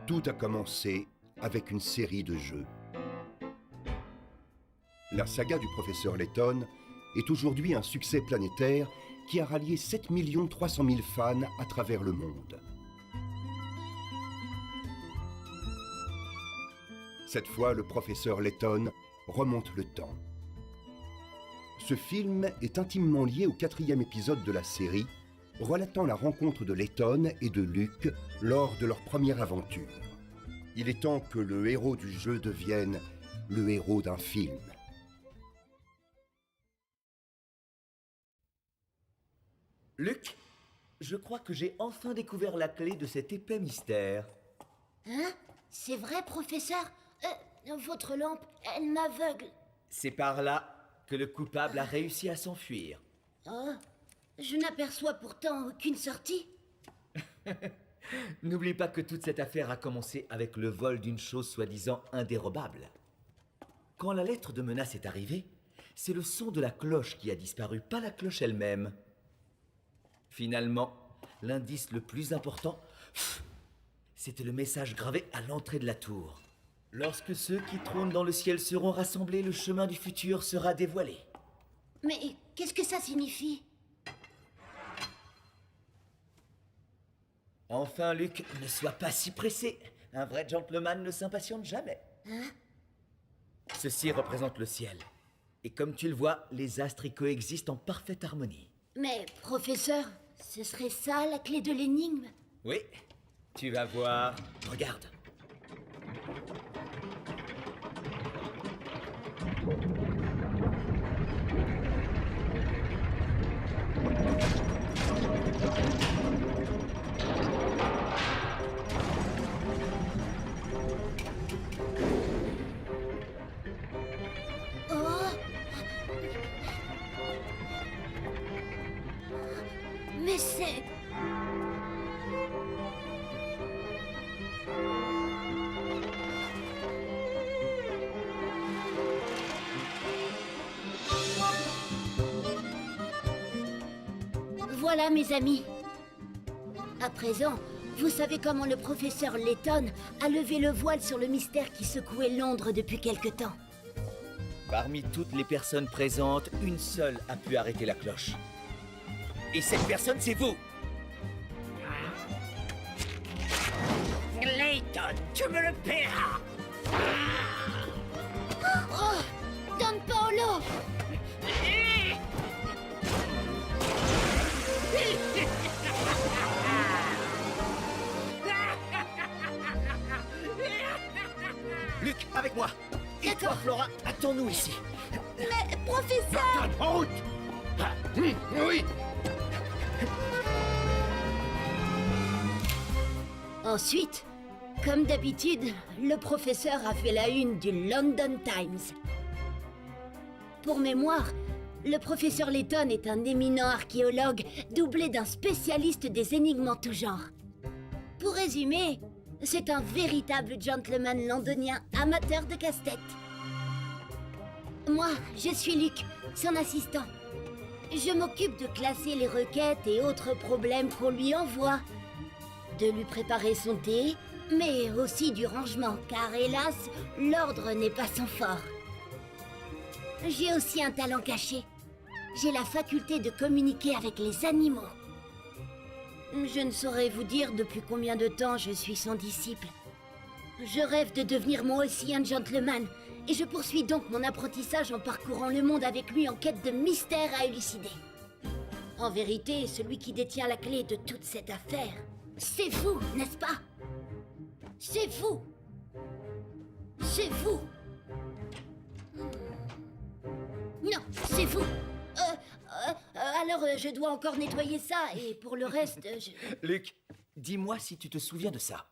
Tout a commencé avec une série de jeux. La saga du professeur Layton est aujourd'hui un succès planétaire qui a rallié 7 300 000 fans à travers le monde. Cette fois, le professeur Layton remonte le temps. Ce film est intimement lié au 4e épisode de la série, relatant la rencontre de Layton et de Luke lors de leur première aventure. Il est temps que le héros du jeu devienne le héros d'un film. Luke, je crois que j'ai enfin découvert la clé de cet épais mystère. Hein? C'est vrai, professeur? Votre lampe, elle m'aveugle. C'est par là que le coupable a réussi à s'enfuir. Oh, je n'aperçois pourtant aucune sortie. N'oublie pas que toute cette affaire a commencé avec le vol d'une chose soi-disant indérobable. Quand la lettre de menace est arrivée, c'est le son de la cloche qui a disparu, pas la cloche elle-même. Finalement, l'indice le plus important, c'était le message gravé à l'entrée de la tour. Lorsque ceux qui trônent dans le ciel seront rassemblés, le chemin du futur sera dévoilé. Mais qu'est-ce que ça signifie? Enfin, Luke, ne sois pas si pressé. Un vrai gentleman ne s'impatiente jamais. Hein? Ceci représente le ciel. Et comme tu le vois, les astres y coexistent en parfaite harmonie. Mais, professeur, ce serait ça la clé de l'énigme? Oui, tu vas voir. Regarde. Mais c'est... Voilà, mes amis. À présent, vous savez comment le professeur Layton a levé le voile sur le mystère qui secouait Londres depuis quelque temps. Parmi toutes les personnes présentes, une seule a pu arrêter la cloche. Et cette personne, c'est vous! Layton, tu me le paieras! Oh! Don Paolo! Luke, avec moi! Et toi, Flora, attends-nous ici! Mais, professeur! En route! Oui! Ensuite, comme d'habitude, le professeur a fait la une du London Times. Pour mémoire, le professeur Layton est un éminent archéologue doublé d'un spécialiste des énigmes en tout genre. Pour résumer, c'est un véritable gentleman londonien amateur de casse-tête. Moi, je suis Luke, son assistant. Je m'occupe de classer les requêtes et autres problèmes qu'on lui envoie, de lui préparer son thé, mais aussi du rangement, car hélas, l'ordre n'est pas son fort. J'ai aussi un talent caché. J'ai la faculté de communiquer avec les animaux. Je ne saurais vous dire depuis combien de temps je suis son disciple. Je rêve de devenir moi aussi un gentleman, et je poursuis donc mon apprentissage en parcourant le monde avec lui en quête de mystères à élucider. En vérité, celui qui détient la clé de toute cette affaire, c'est vous, n'est-ce pas? C'est vous! C'est vous! Non, c'est vous! Alors je dois encore nettoyer ça, et pour le reste, je... Luke, dis-moi si tu te souviens de ça.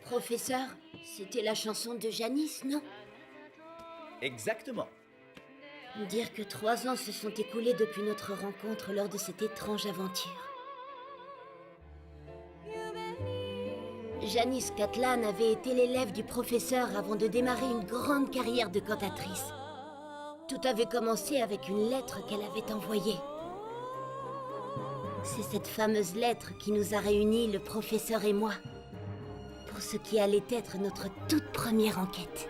Professeur, c'était la chanson de Janice, non? Exactement. Dire que 3 ans se sont écoulés depuis notre rencontre lors de cette étrange aventure. Janice Catlan avait été l'élève du professeur avant de démarrer une grande carrière de cantatrice. Tout avait commencé avec une lettre qu'elle avait envoyée. C'est cette fameuse lettre qui nous a réunis, le professeur et moi, pour ce qui allait être notre toute première enquête.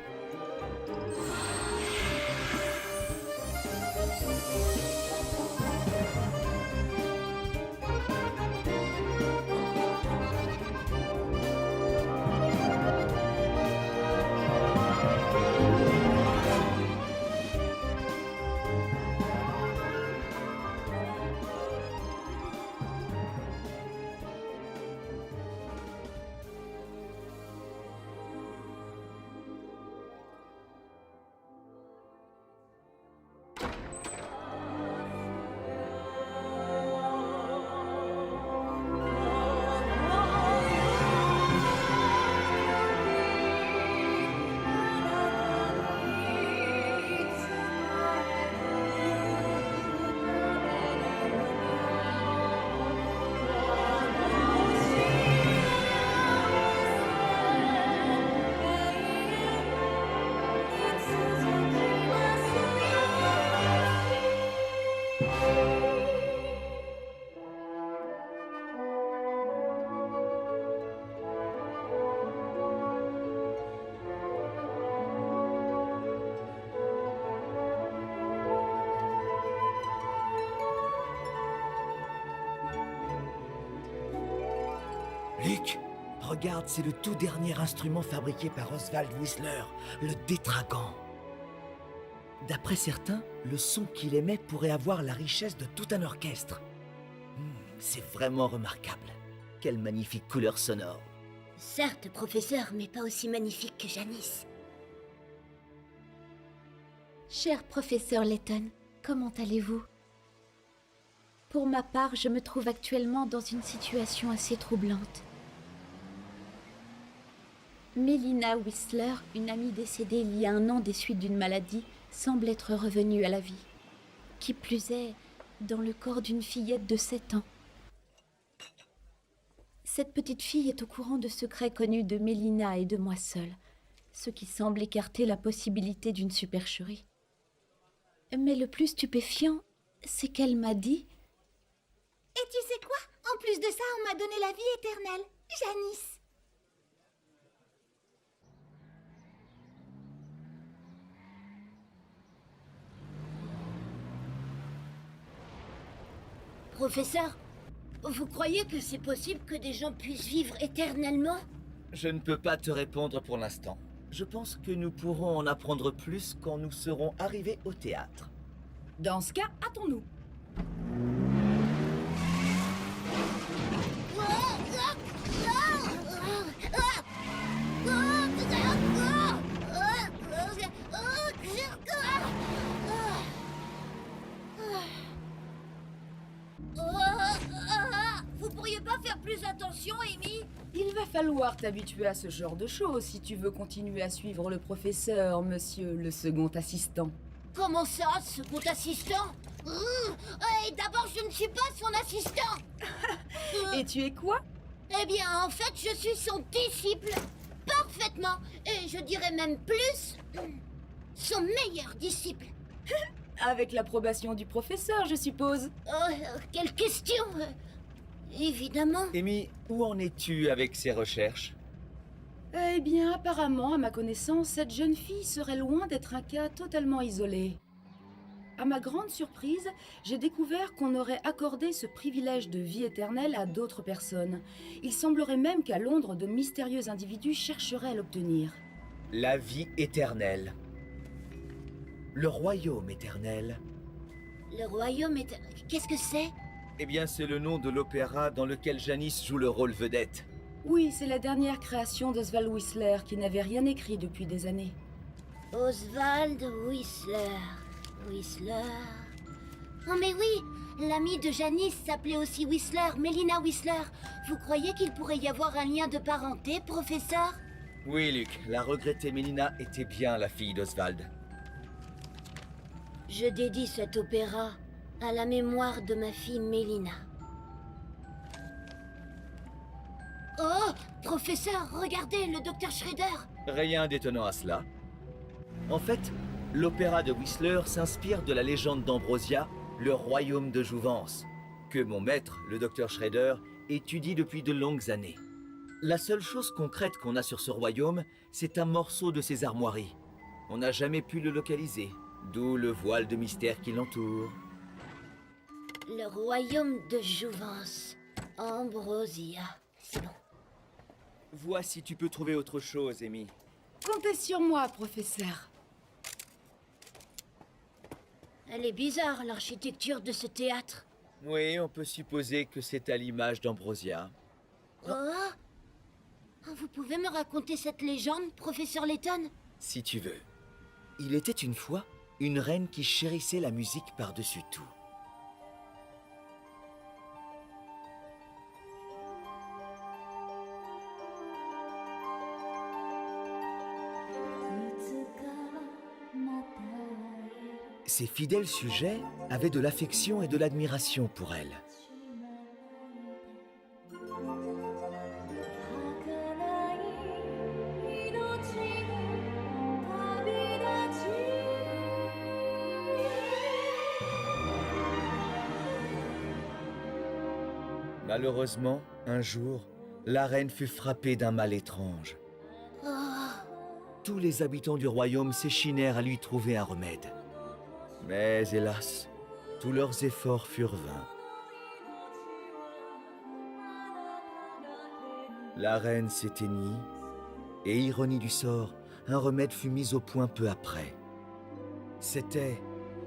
Luc, regarde, c'est le tout dernier instrument fabriqué par Oswald Whistler, le Détraquant. D'après certains, le son qu'il émet pourrait avoir la richesse de tout un orchestre. C'est vraiment remarquable. Quelle magnifique couleur sonore. Certes, professeur, mais pas aussi magnifique que Janice. Cher professeur Layton, comment allez-vous? Pour ma part, je me trouve actuellement dans une situation assez troublante. Mélina Whistler, une amie décédée il y a 1 an des suites d'une maladie, semble être revenue à la vie. Qui plus est, dans le corps d'une fillette de 7 ans. Cette petite fille est au courant de secrets connus de Mélina et de moi seule, ce qui semble écarter la possibilité d'une supercherie. Mais le plus stupéfiant, c'est qu'elle m'a dit... Et tu sais quoi? En plus de ça, on m'a donné la vie éternelle. Janice. Professeur, vous croyez que c'est possible que des gens puissent vivre éternellement? Je ne peux pas te répondre pour l'instant. Je pense que nous pourrons en apprendre plus quand nous serons arrivés au théâtre. Dans ce cas, hâtons-nous. Vous pourriez pas faire plus attention, Amy? Il va falloir t'habituer à ce genre de choses si tu veux continuer à suivre le professeur, monsieur le second assistant. Comment ça, second assistant? D'abord, je ne suis pas son assistant. Et tu es quoi? Eh bien, en fait, je suis son disciple. Parfaitement. Et je dirais même plus, son meilleur disciple. Avec l'approbation du professeur, je suppose. Quelle question? Évidemment. Amy, où en es-tu avec ces recherches? Eh bien, apparemment, à ma connaissance, cette jeune fille serait loin d'être un cas totalement isolé. À ma grande surprise, j'ai découvert qu'on aurait accordé ce privilège de vie éternelle à d'autres personnes. Il semblerait même qu'à Londres, de mystérieux individus chercheraient à l'obtenir. La vie éternelle. Le royaume éternel. Le royaume est... Qu'est-ce que c'est? Eh bien, c'est le nom de l'opéra dans lequel Janice joue le rôle vedette. Oui, c'est la dernière création d'Oswald Whistler qui n'avait rien écrit depuis des années. Oswald Whistler. Whistler... Oh mais oui, l'amie de Janice s'appelait aussi Whistler, Mélina Whistler. Vous croyez qu'il pourrait y avoir un lien de parenté, professeur? Oui, Luc, la regrettée Mélina était bien la fille d'Oswald. Je dédie cet opéra à la mémoire de ma fille Mélina. Oh, professeur, regardez, le docteur Shredder. Rien d'étonnant à cela. En fait, l'opéra de Whistler s'inspire de la légende d'Ambrosia, le royaume de Jouvence, que mon maître, le docteur Shredder, étudie depuis de longues années. La seule chose concrète qu'on a sur ce royaume, c'est un morceau de ses armoiries. On n'a jamais pu le localiser, d'où le voile de mystère qui l'entoure. Le royaume de Jouvence. Ambrosia. C'est bon. Vois si tu peux trouver autre chose, Amy. Comptez sur moi, professeur. Elle est bizarre, l'architecture de ce théâtre. Oui, on peut supposer que c'est à l'image d'Ambrosia. Oh, vous pouvez me raconter cette légende, professeur Layton? Si tu veux. Il était une fois une reine qui chérissait la musique par-dessus tout. Ses fidèles sujets avaient de l'affection et de l'admiration pour elle. Malheureusement, un jour, la reine fut frappée d'un mal étrange. Tous les habitants du royaume s'échinèrent à lui trouver un remède. Mais hélas, tous leurs efforts furent vains. La reine s'éteignit, et ironie du sort, un remède fut mis au point peu après. C'était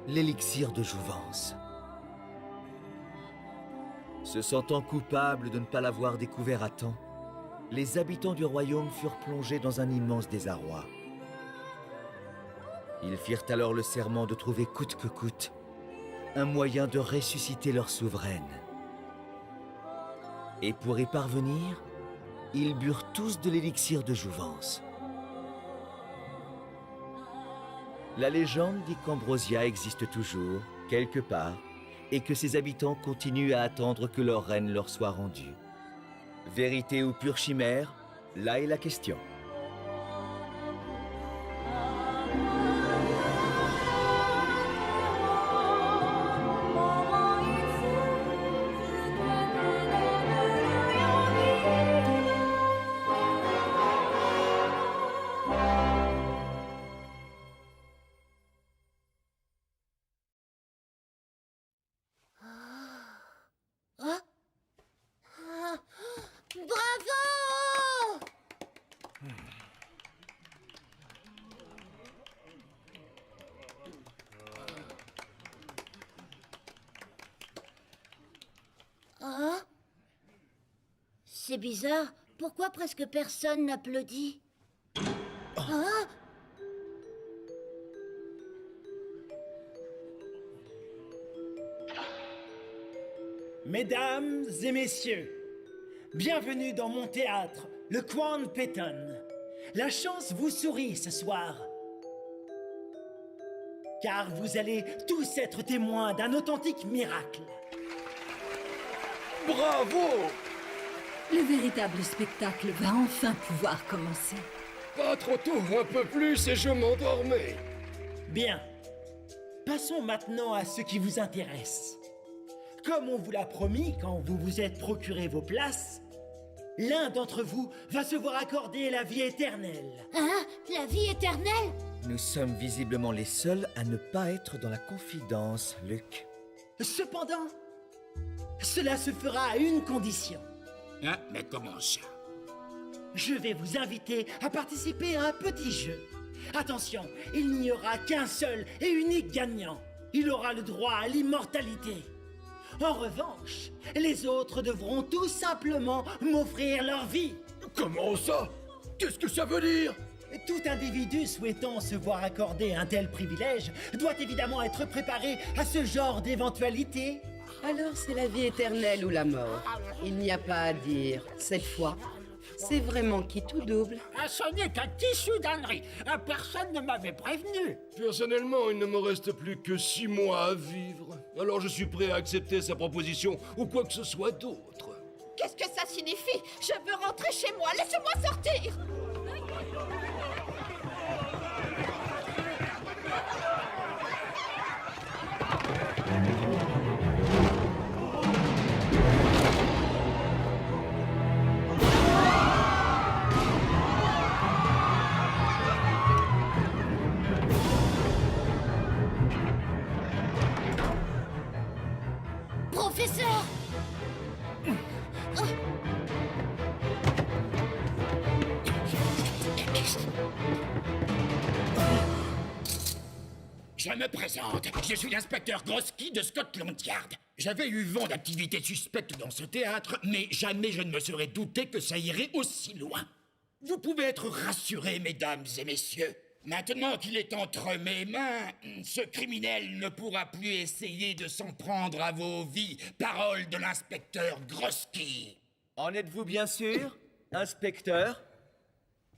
l'élixir de Jouvence. Se sentant coupables de ne pas l'avoir découvert à temps, les habitants du royaume furent plongés dans un immense désarroi. Ils firent alors le serment de trouver coûte que coûte un moyen de ressusciter leur souveraine. Et pour y parvenir, ils burent tous de l'élixir de Jouvence. La légende dit qu'Ambrosia existe toujours, quelque part, et que ses habitants continuent à attendre que leur reine leur soit rendue. Vérité ou pure chimère, là est la question. Bravo! Ah? C'est bizarre. Pourquoi presque personne n'applaudit? Ah? Mesdames et messieurs, bienvenue dans mon théâtre, le Quan Péton. La chance vous sourit ce soir. Car vous allez tous être témoins d'un authentique miracle. Bravo! Le véritable spectacle va enfin pouvoir commencer. Pas trop tôt, un peu plus et je m'endormais. Bien. Passons maintenant à ce qui vous intéresse. Comme on vous l'a promis quand vous vous êtes procuré vos places, l'un d'entre vous va se voir accorder la vie éternelle. Hein? La vie éternelle? Nous sommes visiblement les seuls à ne pas être dans la confidence, Luc. Cependant, cela se fera à une condition. Hein? Mais comment ça? Je vais vous inviter à participer à un petit jeu. Attention, il n'y aura qu'un seul et unique gagnant. Il aura le droit à l'immortalité. En revanche, les autres devront tout simplement m'offrir leur vie. Comment ça? Qu'est-ce que ça veut dire? Tout individu souhaitant se voir accorder un tel privilège doit évidemment être préparé à ce genre d'éventualité. Alors c'est la vie éternelle ou la mort. Il n'y a pas à dire. Cette fois, c'est vraiment qui tout double. Ah, ce n'est qu'un tissu d'ânerie. Personne ne m'avait prévenu. Personnellement, il ne me reste plus que 6 mois à vivre. Alors je suis prêt à accepter sa proposition ou quoi que ce soit d'autre. Qu'est-ce que ça signifie? Je veux rentrer chez moi, laissez-moi sortir! Professeur! Je me présente, je suis l'inspecteur Grosky de Scotland Yard. J'avais eu vent d'activités suspectes dans ce théâtre, mais jamais je ne me serais douté que ça irait aussi loin. Vous pouvez être rassurés, mesdames et messieurs. Maintenant qu'il est entre mes mains, ce criminel ne pourra plus essayer de s'en prendre à vos vies. Parole de l'inspecteur Grosky. En êtes-vous bien sûr, inspecteur?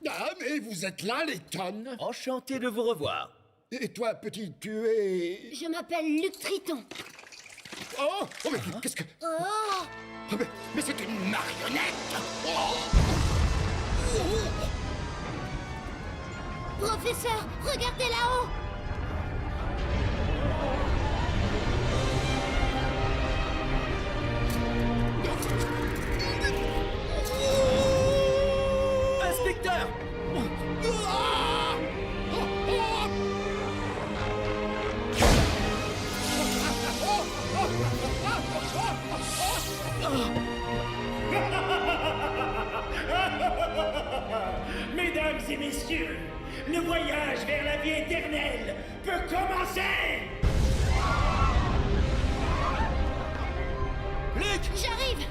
Ah, mais vous êtes là, Layton. Enchanté de vous revoir. Et toi, petit, tu es... Je m'appelle Luc Triton. Oh, mais qu'est-ce que... Oh! Oh, Mais c'est une marionnette. Professeur, regardez là-haut! Inspecteur! Mesdames et messieurs, le voyage vers la vie éternelle peut commencer! Luc! J'arrive!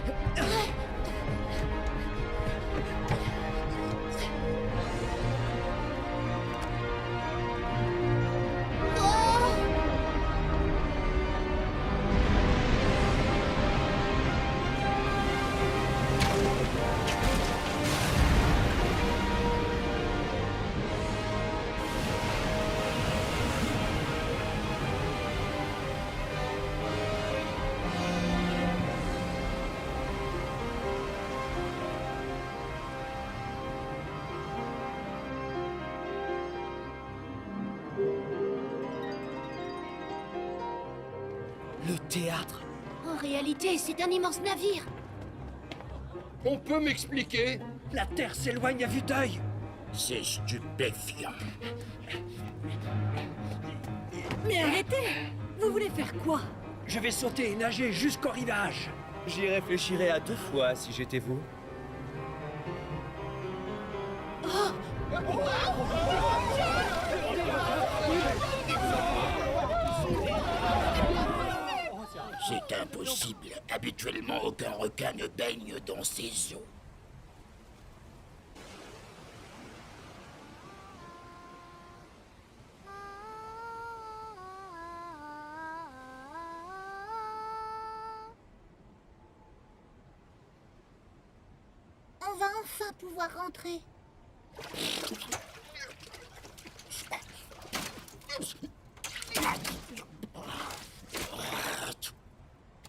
Le théâtre? En réalité, c'est un immense navire. On peut m'expliquer? La Terre s'éloigne à vue d'œil. C'est stupéfiant. Mais arrêtez! Vous voulez faire quoi? Je vais sauter et nager jusqu'au rivage. J'y réfléchirais à 2 fois si j'étais vous. C'est impossible. Habituellement, aucun requin ne baigne dans ces eaux. On va enfin pouvoir rentrer.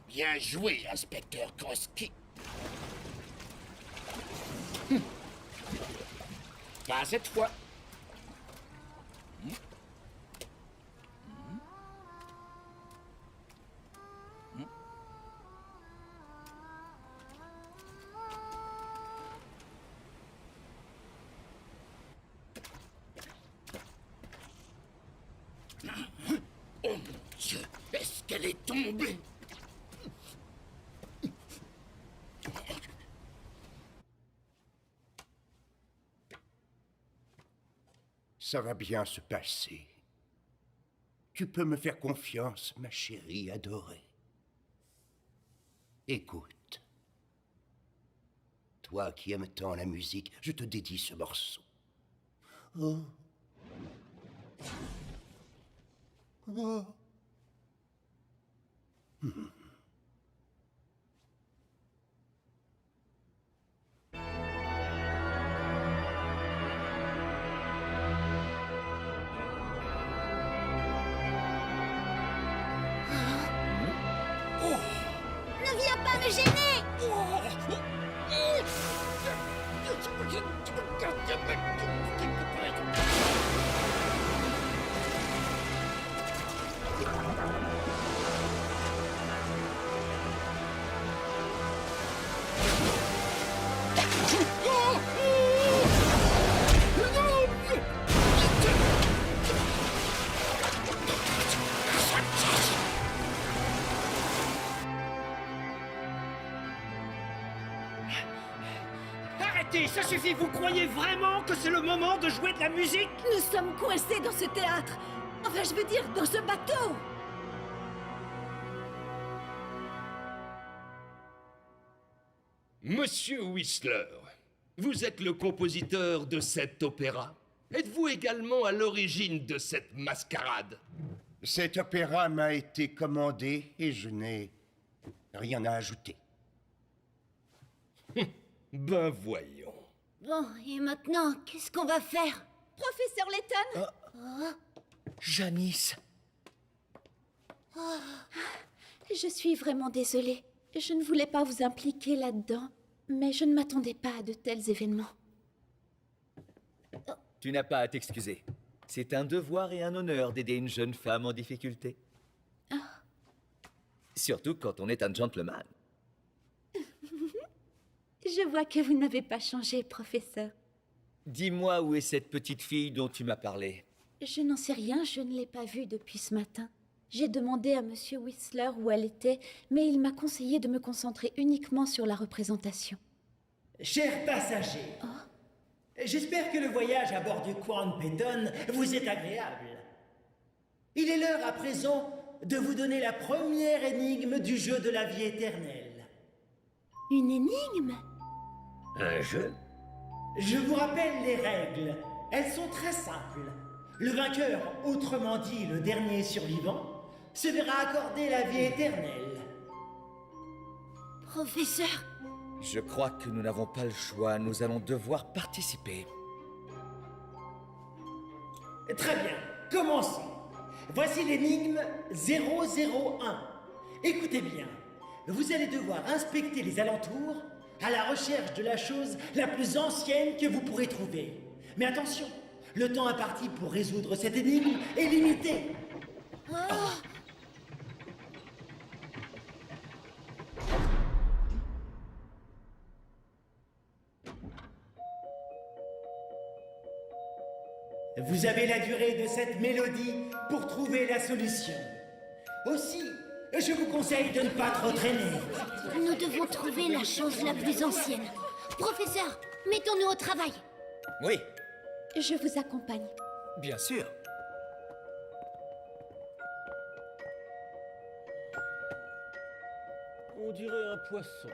Bien joué, inspecteur Grosky. Pas cette fois. Oh mon Dieu, est-ce qu'elle est tombée? Ça va bien se passer. Tu peux me faire confiance, ma chérie adorée. Écoute. Toi qui aimes tant la musique, je te dédie ce morceau. Oh. Oh. Ne viens pas me gêner! suffit, vous croyez vraiment que c'est le moment de jouer de la musique? Nous sommes coincés dans ce théâtre. Enfin, je veux dire, dans ce bateau. Monsieur Whistler, vous êtes le compositeur de cet opéra? Êtes-vous également à l'origine de cette mascarade? Cet opéra m'a été commandé et je n'ai rien à ajouter. Ben voyons. Bon, et maintenant, qu'est-ce qu'on va faire? Professeur Layton, Janice. je suis vraiment désolée. Je ne voulais pas vous impliquer là-dedans, mais je ne m'attendais pas à de tels événements. Tu n'as pas à t'excuser. C'est un devoir et un honneur d'aider une jeune femme en difficulté. Surtout quand on est un gentleman. Je vois que vous n'avez pas changé, professeur. Dis-moi où est cette petite fille dont tu m'as parlé. Je n'en sais rien, je ne l'ai pas vue depuis ce matin. J'ai demandé à Monsieur Whistler où elle était, mais il m'a conseillé de me concentrer uniquement sur la représentation. Chers passagers, j'espère que le voyage à bord du Crown Peyton vous est agréable. Il est l'heure à présent de vous donner la première énigme du jeu de la vie éternelle. Une énigme? Un jeu? Je vous rappelle les règles. Elles sont très simples. Le vainqueur, autrement dit le dernier survivant, se verra accorder la vie éternelle. Professeur, Je crois que nous n'avons pas le choix. Nous allons devoir participer. Très bien, commençons. Voici l'énigme 001. Écoutez bien, vous allez devoir inspecter les alentours à la recherche de la chose la plus ancienne que vous pourrez trouver. Mais attention, le temps imparti pour résoudre cette énigme est limité. Vous avez la durée de cette mélodie pour trouver la solution. Aussi, je vous conseille de ne pas trop traîner. nous devons trouver la chose la plus ancienne. Professeur, mettons-nous au travail. Oui, Je vous accompagne. bien sûr. On dirait un poisson.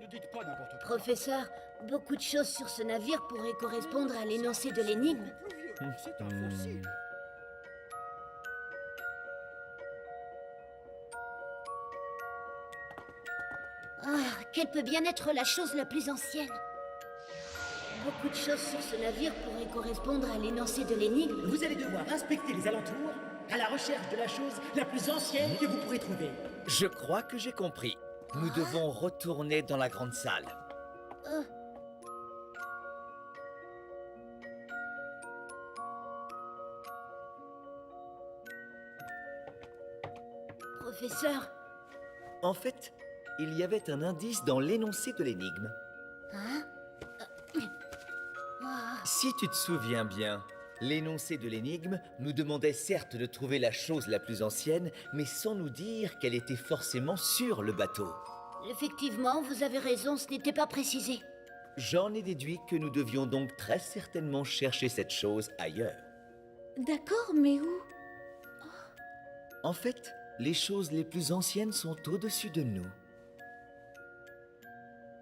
Ne dites pas n'importe quoi. Professeur, beaucoup de choses sur ce navire pourraient correspondre à l'énoncé de l'énigme. C'est un fossile. Quelle peut bien être la chose la plus ancienne? Beaucoup de choses sur ce navire pourraient correspondre à l'énoncé de l'énigme. Vous allez devoir inspecter les alentours à la recherche de la chose la plus ancienne que vous pourrez trouver. Je crois que j'ai compris. Nous devons retourner dans la grande salle. Professeur, En fait, il y avait un indice dans l'énoncé de l'énigme. Si tu te souviens bien, l'énoncé de l'énigme nous demandait certes de trouver la chose la plus ancienne, mais sans nous dire qu'elle était forcément sur le bateau. effectivement, vous avez raison, ce n'était pas précisé. J'en ai déduit que nous devions donc très certainement chercher cette chose ailleurs. D'accord, mais où? En fait, les choses les plus anciennes sont au-dessus de nous.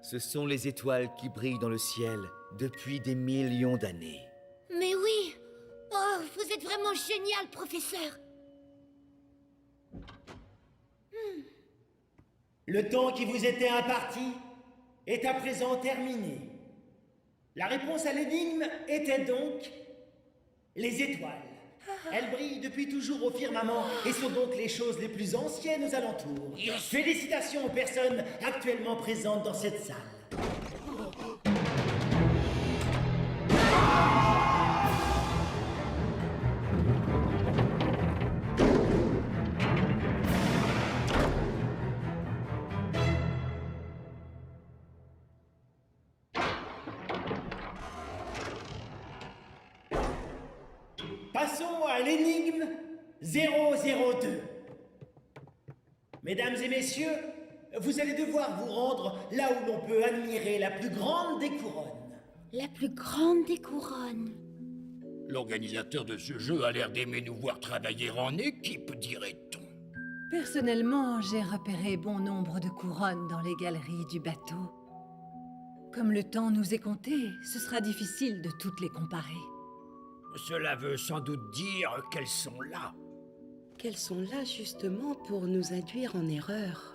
Ce sont les étoiles qui brillent dans le ciel depuis des millions d'années. Mais oui! Oh, vous êtes vraiment génial, professeur! Le temps qui vous était imparti est à présent terminé. La réponse à l'énigme était donc les étoiles. Elles brillent depuis toujours au firmament et sont donc les choses les plus anciennes aux alentours. Félicitations aux personnes actuellement présentes dans cette salle. Passons à l'énigme 002. Mesdames et messieurs, vous allez devoir vous rendre là où l'on peut admirer la plus grande des couronnes. La plus grande des couronnes. L'organisateur de ce jeu a l'air d'aimer nous voir travailler en équipe, dirait-on. Personnellement, j'ai repéré bon nombre de couronnes dans les galeries du bateau. Comme le temps nous est compté, ce sera difficile de toutes les comparer. Cela veut sans doute dire qu'elles sont là. Qu'elles sont là justement pour nous induire en erreur.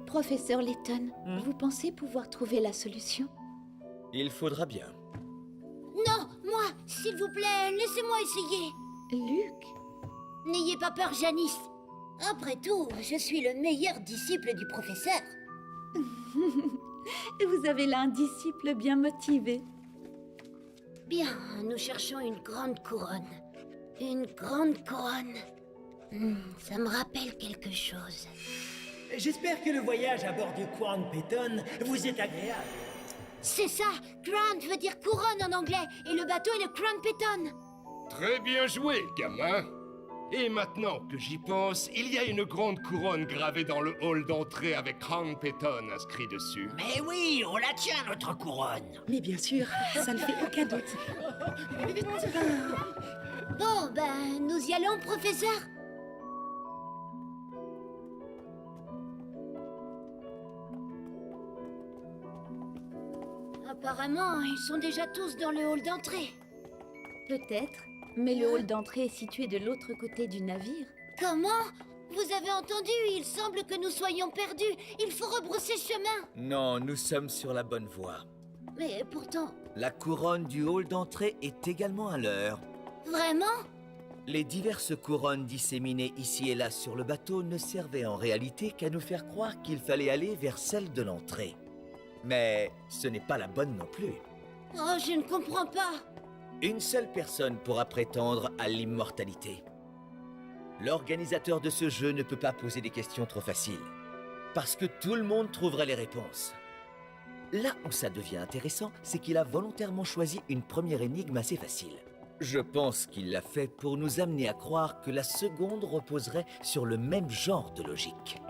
Professeur Layton, vous pensez pouvoir trouver la solution? Il faudra bien. Non, moi, s'il vous plaît, laissez-moi essayer. Luc? N'ayez pas peur, Janice. Après tout, je suis le meilleur disciple du professeur. Vous avez là un disciple bien motivé. Bien, nous cherchons une grande couronne. Une grande couronne. Ça me rappelle quelque chose. J'espère que le voyage à bord du Crown Peyton vous est agréable. C'est ça, Crown veut dire couronne en anglais, et le bateau est le Crown Peyton. Très bien joué, gamin. Et maintenant que j'y pense, il y a une grande couronne gravée dans le hall d'entrée avec Crown Peyton inscrit dessus. Mais oui, on la tient, notre couronne. Mais bien sûr, ça ne fait aucun doute. Bon, ben, nous y allons, professeur. Apparemment, ils sont déjà tous dans le hall d'entrée. Peut-être, mais le hall d'entrée est situé de l'autre côté du navire. Comment? Vous avez entendu? Il semble que nous soyons perdus. Il faut rebrousser chemin. Non, nous sommes sur la bonne voie. Mais pourtant... La couronne du hall d'entrée est également à l'heure. Vraiment? Les diverses couronnes disséminées ici et là sur le bateau ne servaient en réalité qu'à nous faire croire qu'il fallait aller vers celle de l'entrée. Mais ce n'est pas la bonne non plus. Oh, je ne comprends pas. Une seule personne pourra prétendre à l'immortalité. L'organisateur de ce jeu ne peut pas poser des questions trop faciles, parce que tout le monde trouverait les réponses. Là où ça devient intéressant, c'est qu'il a volontairement choisi une première énigme assez facile. Je pense qu'il l'a fait pour nous amener à croire que la seconde reposerait sur le même genre de logique.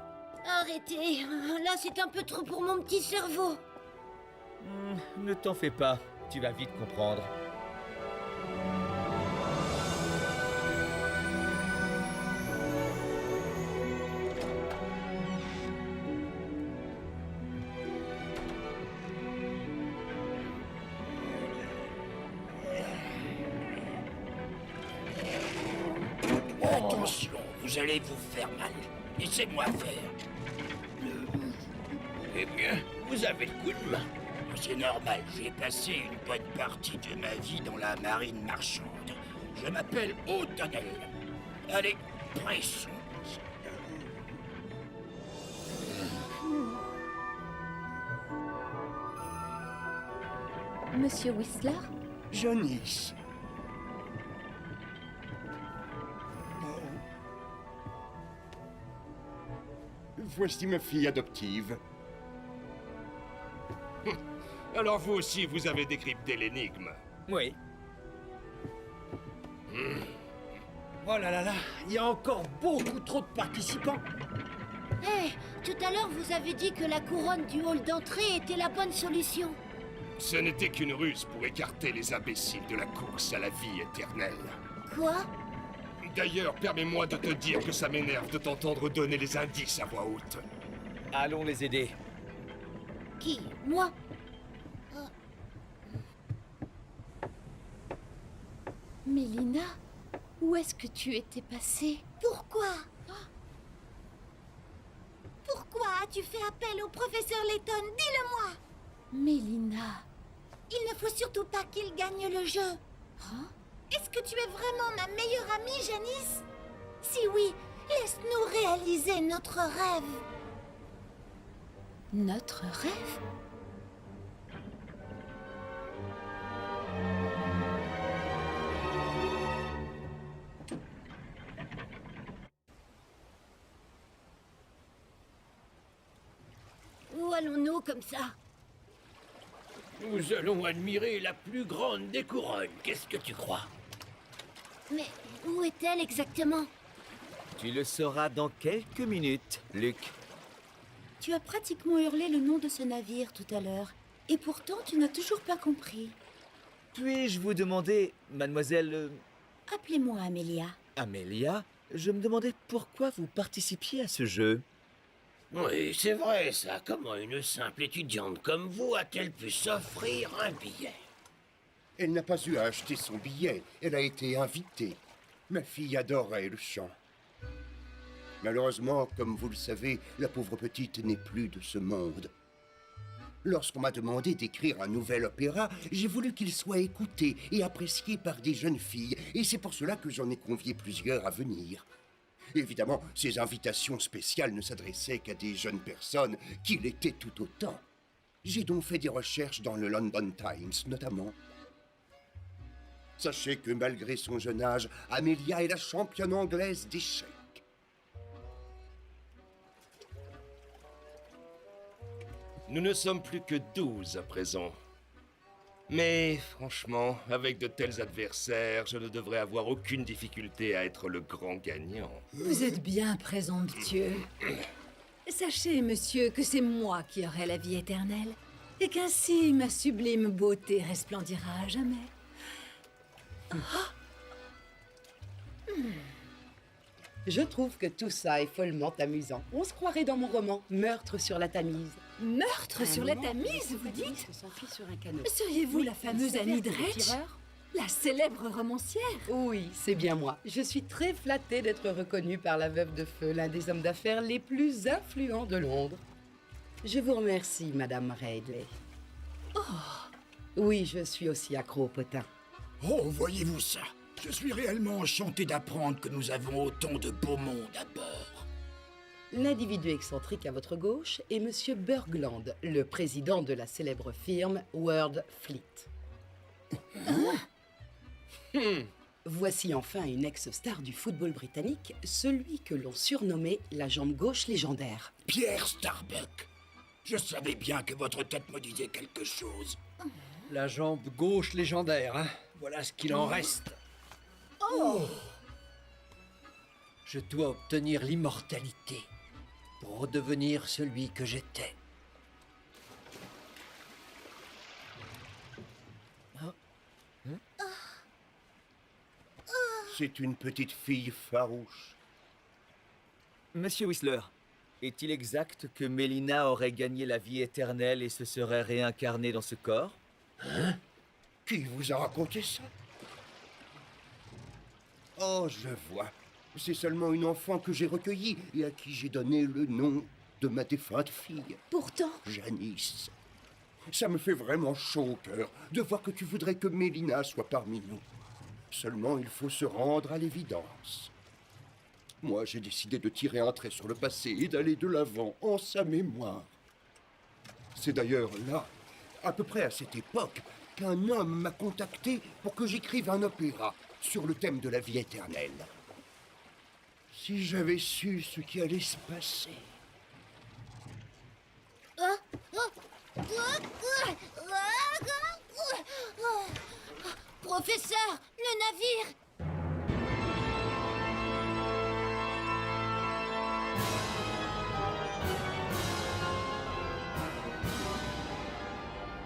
Arrêtez, là c'est un peu trop pour mon petit cerveau. Ne t'en fais pas, tu vas vite comprendre. Attention, vous allez vous faire mal. Laissez-moi faire. Eh bien, vous avez le coup de main. C'est normal, j'ai passé une bonne partie de ma vie dans la marine marchande. Je m'appelle O'Donnell. Allez, pressons. Monsieur Whistler? Janice. Voici ma fille adoptive. Alors vous aussi, vous avez décrypté l'énigme. Oui. Oh là là là, il y a encore beaucoup trop de participants. Hé, tout à l'heure vous avez dit que la couronne du hall d'entrée était la bonne solution. Ce n'était qu'une ruse pour écarter les imbéciles de la course à la vie éternelle. Quoi? D'ailleurs, permets-moi de te dire que ça m'énerve de t'entendre donner les indices à voix haute. Allons les aider. Qui? Moi? Mélina, où est-ce que tu étais passée? Pourquoi? Pourquoi as-tu fait appel au professeur Layton? Dis-le-moi! Mélina. Il ne faut surtout pas qu'il gagne le jeu. Est-ce que tu es vraiment ma meilleure amie, Janice? Si oui, laisse-nous réaliser notre rêve. Notre rêve? Où allons-nous comme ça? Nous allons admirer la plus grande des couronnes. Qu'est-ce que tu crois? Mais où est-elle exactement? Tu le sauras dans quelques minutes, Luc. Tu as pratiquement hurlé le nom de ce navire tout à l'heure. Et pourtant, tu n'as toujours pas compris. Puis-je vous demander, mademoiselle Appelez-moi Amélia. Amélia, je me demandais pourquoi vous participiez à ce jeu. Oui, c'est vrai ça. Comment une simple étudiante comme vous a-t-elle pu s'offrir un billet? Elle n'a pas eu à acheter son billet, elle a été invitée. Ma fille adorait le chant. Malheureusement, comme vous le savez, la pauvre petite n'est plus de ce monde. Lorsqu'on m'a demandé d'écrire un nouvel opéra, j'ai voulu qu'il soit écouté et apprécié par des jeunes filles, et c'est pour cela que j'en ai convié plusieurs à venir. Évidemment, ces invitations spéciales ne s'adressaient qu'à des jeunes personnes qui l'étaient tout autant. J'ai donc fait des recherches dans le London Times, notamment. Sachez que malgré son jeune âge, Amélia est la championne anglaise d'échecs. Nous ne sommes plus que 12 à présent. Mais franchement, avec de tels adversaires, je ne devrais avoir aucune difficulté à être le grand gagnant. Vous êtes bien présomptueux. Sachez, monsieur, que c'est moi qui aurai la vie éternelle, et qu'ainsi ma sublime beauté resplendira à jamais. Je trouve que tout ça est follement amusant. On se croirait dans mon roman, Meurtre sur la Tamise. Meurtre sur la Tamise, vous dites? Sur un canot. Seriez-vous la fameuse Annie Dretch? La célèbre romancière? Oui, c'est bien moi. Je suis très flattée d'être reconnue par la veuve de feu, l'un des hommes d'affaires les plus influents de Londres. Je vous remercie, Madame Ridley. Oh! Oui, je suis aussi accro au potin. Oh, voyez-vous ça? Je suis réellement enchanté d'apprendre que nous avons autant de beau monde à bord. L'individu excentrique à votre gauche est Monsieur Bergland, le président de la célèbre firme World Fleet. Voici enfin une ex-star du football britannique, celui que l'on surnommait la jambe gauche légendaire. Pierre Starbuck. Je savais bien que votre tête me disait quelque chose. La jambe gauche légendaire, hein? Voilà ce qu'il en reste. Oh! Je dois obtenir l'immortalité pour redevenir celui que j'étais. C'est une petite fille farouche. Monsieur Whistler, est-il exact que Mélina aurait gagné la vie éternelle et se serait réincarnée dans ce corps? Hein? Qui vous a raconté ça? Oh, je vois. C'est seulement une enfant que j'ai recueillie et à qui j'ai donné le nom de ma défunte fille. Pourtant... Janice. Ça me fait vraiment chaud au cœur de voir que tu voudrais que Mélina soit parmi nous. Seulement, il faut se rendre à l'évidence. Moi, j'ai décidé de tirer un trait sur le passé et d'aller de l'avant en sa mémoire. C'est d'ailleurs là, à peu près à cette époque, qu'un homme m'a contacté pour que j'écrive un opéra sur le thème de la vie éternelle. Si j'avais su ce qui allait se passer... Professeur, le navire!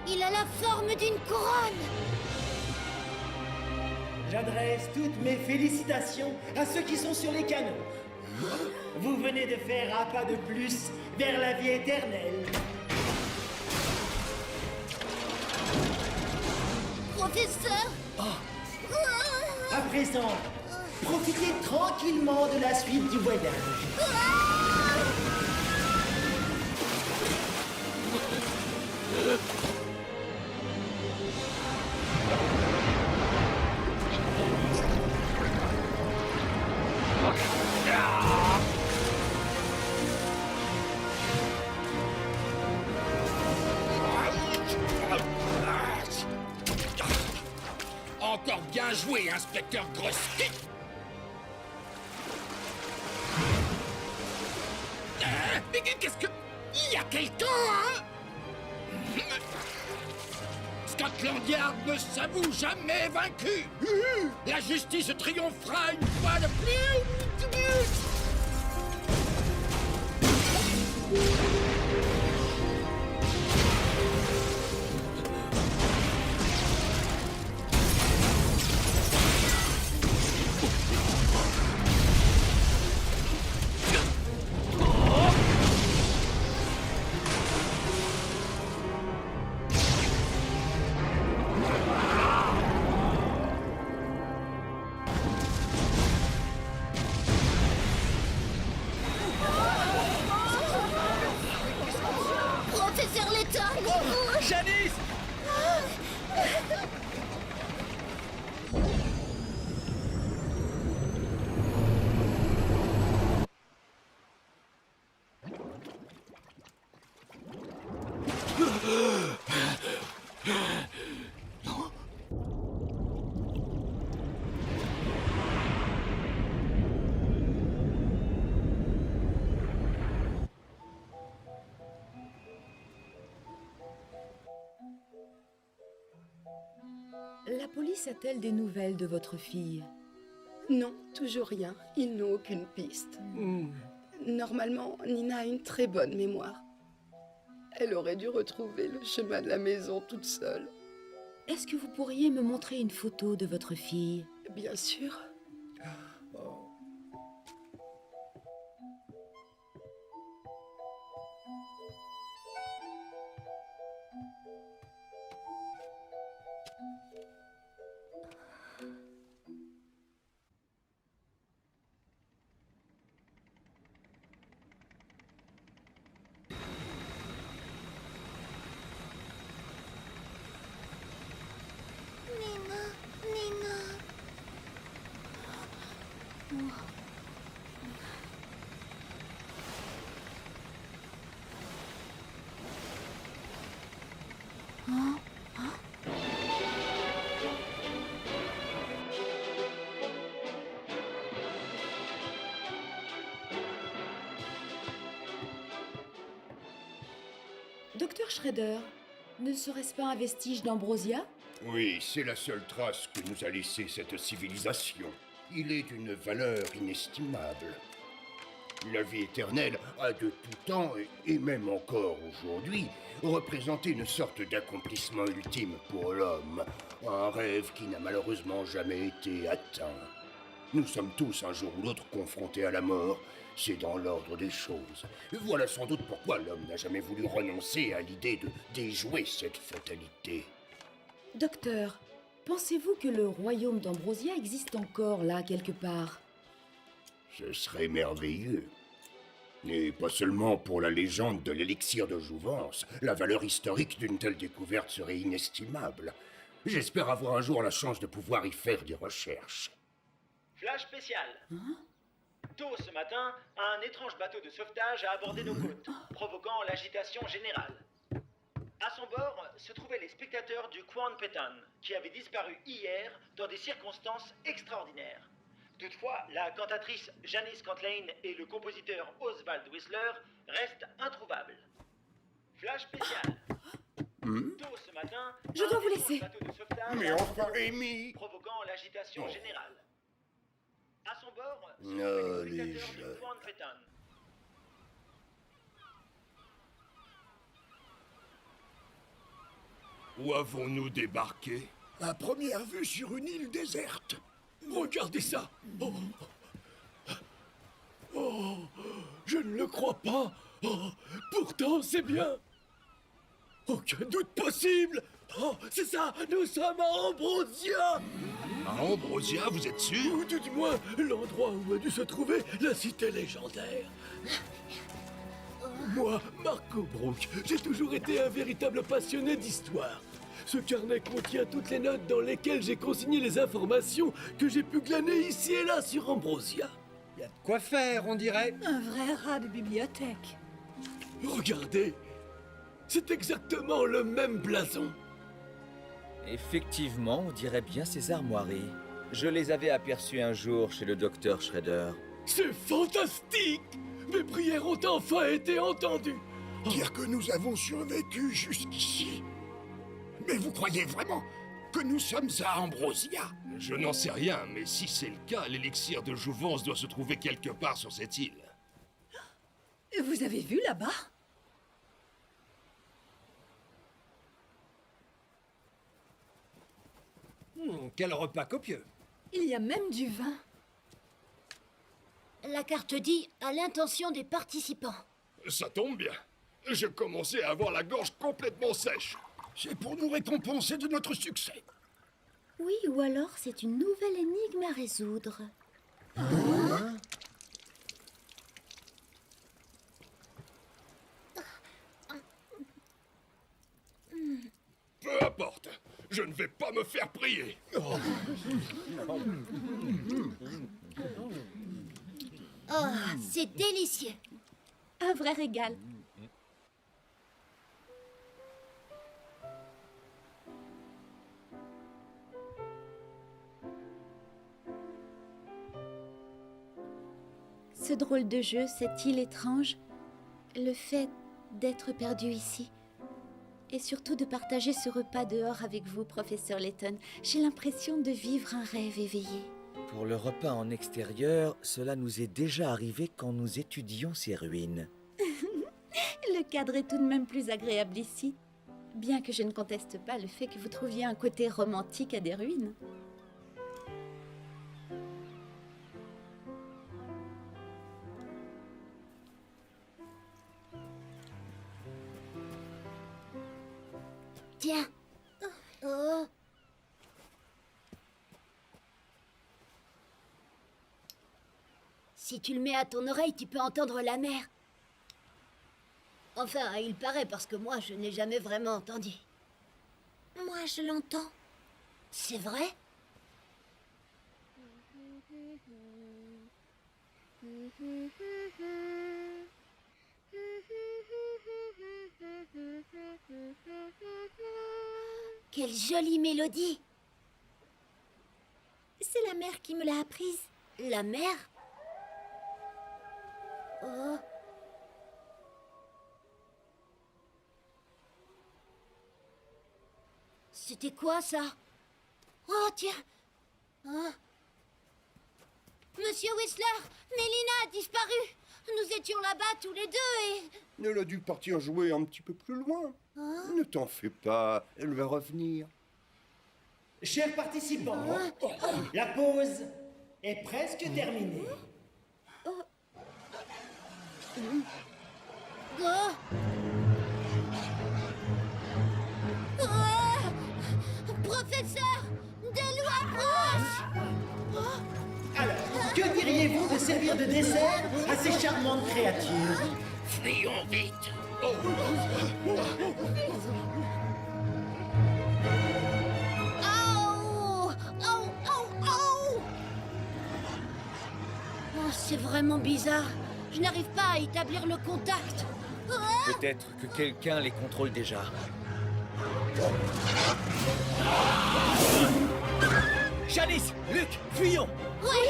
Il a la forme d'une couronne! J'adresse toutes mes félicitations à ceux qui sont sur les canaux. Vous venez de faire un pas de plus vers la vie éternelle. Professeur! À présent, profitez tranquillement de la suite du voyage. Encore bien joué, inspecteur Grosky. Mais qu'est-ce que... Il y a quelqu'un, hein? Scotland Yard ne s'avoue jamais vaincu. La justice triomphera une fois de plus. Janice! La police a-t-elle des nouvelles de votre fille? Non, toujours rien. Ils n'ont aucune piste. Normalement, Nina a une très bonne mémoire. Elle aurait dû retrouver le chemin de la maison toute seule. Est-ce que vous pourriez me montrer une photo de votre fille? Bien sûr. Nina, Nina. Docteur Shredder, ne serait-ce pas un vestige d'Ambrosia? Oui, c'est la seule trace que nous a laissée cette civilisation. Il est d'une valeur inestimable. La vie éternelle a de tout temps, et même encore aujourd'hui, représenté une sorte d'accomplissement ultime pour l'homme. Un rêve qui n'a malheureusement jamais été atteint. Nous sommes tous un jour ou l'autre confrontés à la mort. C'est dans l'ordre des choses. Voilà sans doute pourquoi l'homme n'a jamais voulu renoncer à l'idée de déjouer cette fatalité. Docteur, pensez-vous que le royaume d'Ambrosia existe encore là, quelque part? Ce serait merveilleux. Et pas seulement pour la légende de l'élixir de jouvence. La valeur historique d'une telle découverte serait inestimable. J'espère avoir un jour la chance de pouvoir y faire des recherches. Flash spécial. Tôt ce matin, un étrange bateau de sauvetage a abordé nos côtes, provoquant l'agitation générale. À son bord se trouvaient les spectateurs du Quan Petan, qui avaient disparu hier dans des circonstances extraordinaires. Toutefois, la cantatrice Janice Cantlane et le compositeur Oswald Whistler restent introuvables. Flash spécial. Tôt ce matin, Je dois vous laisser. bateau de sauvetage Mais a enfin, abordé Amy! provoquant l'agitation générale. À son bord se Oh, trouvaient les les spectateurs jeux. du Quan Petan. Où avons-nous débarqué? À première vue sur une île déserte. Regardez ça. Oh. Oh, je ne le crois pas. Oh, pourtant, c'est bien. Aucun doute possible. Oh, c'est ça, nous sommes à Ambrosia. À Ambrosia, vous êtes sûr? Ou tout du moins, l'endroit où a dû se trouver la cité légendaire. Moi, Marco Brook, j'ai toujours été un véritable passionné d'histoire. Ce carnet contient toutes les notes dans lesquelles j'ai consigné les informations que j'ai pu glaner ici et là sur Ambrosia. Y a de quoi faire, on dirait. Un vrai rat de bibliothèque. Regardez, c'est exactement le même blason. Effectivement, on dirait bien ces armoiries. Je les avais aperçues un jour chez le docteur Shredder. C'est fantastique! Mes prières ont enfin été entendues. Dire que nous avons survécu jusqu'ici. Mais vous croyez vraiment que nous sommes à Ambrosia? Je n'en sais rien, mais si c'est le cas, l'élixir de jouvence doit se trouver quelque part sur cette île. Vous avez vu là-bas? Quel repas copieux. Il y a même du vin. La carte dit à l'intention des participants. Ça tombe bien. Je commençais à avoir la gorge complètement sèche. C'est pour nous récompenser de notre succès. Oui, ou alors c'est une nouvelle énigme à résoudre. porte. Je ne vais pas me faire prier. Oh, c'est délicieux. Un vrai régal. Ce drôle de jeu, cette île étrange, le fait d'être perdu ici, et surtout de partager ce repas dehors avec vous, professeur Layton, j'ai l'impression de vivre un rêve éveillé. Pour le repas en extérieur, cela nous est déjà arrivé quand nous étudions ces ruines. Le cadre est tout de même plus agréable ici, bien que je ne conteste pas le fait que vous trouviez un côté romantique à des ruines. Tiens. Oh. Si tu le mets à ton oreille, tu peux entendre la mer. Enfin, il paraît parce que moi, je n'ai jamais vraiment entendu. Moi, je l'entends. C'est vrai? Quelle jolie mélodie! C'est la mer qui me l'a apprise. La mer? Oh. C'était quoi ça? Oh tiens! Oh. Monsieur Whistler, Mélina a disparu. Nous étions là-bas tous les deux et... Elle a dû partir jouer un petit peu plus loin. Ne t'en fais pas, elle va revenir. Chers participants, la pause est presque terminée. Oh. Professeur, des loups approchent. Alors, que diriez-vous de servir de dessert à ces charmantes créatures? Fuyons vite. Oh, c'est vraiment bizarre. Je n'arrive pas à établir le contact. Peut-être que quelqu'un les contrôle déjà. Janice, Luc, fuyons! Oui!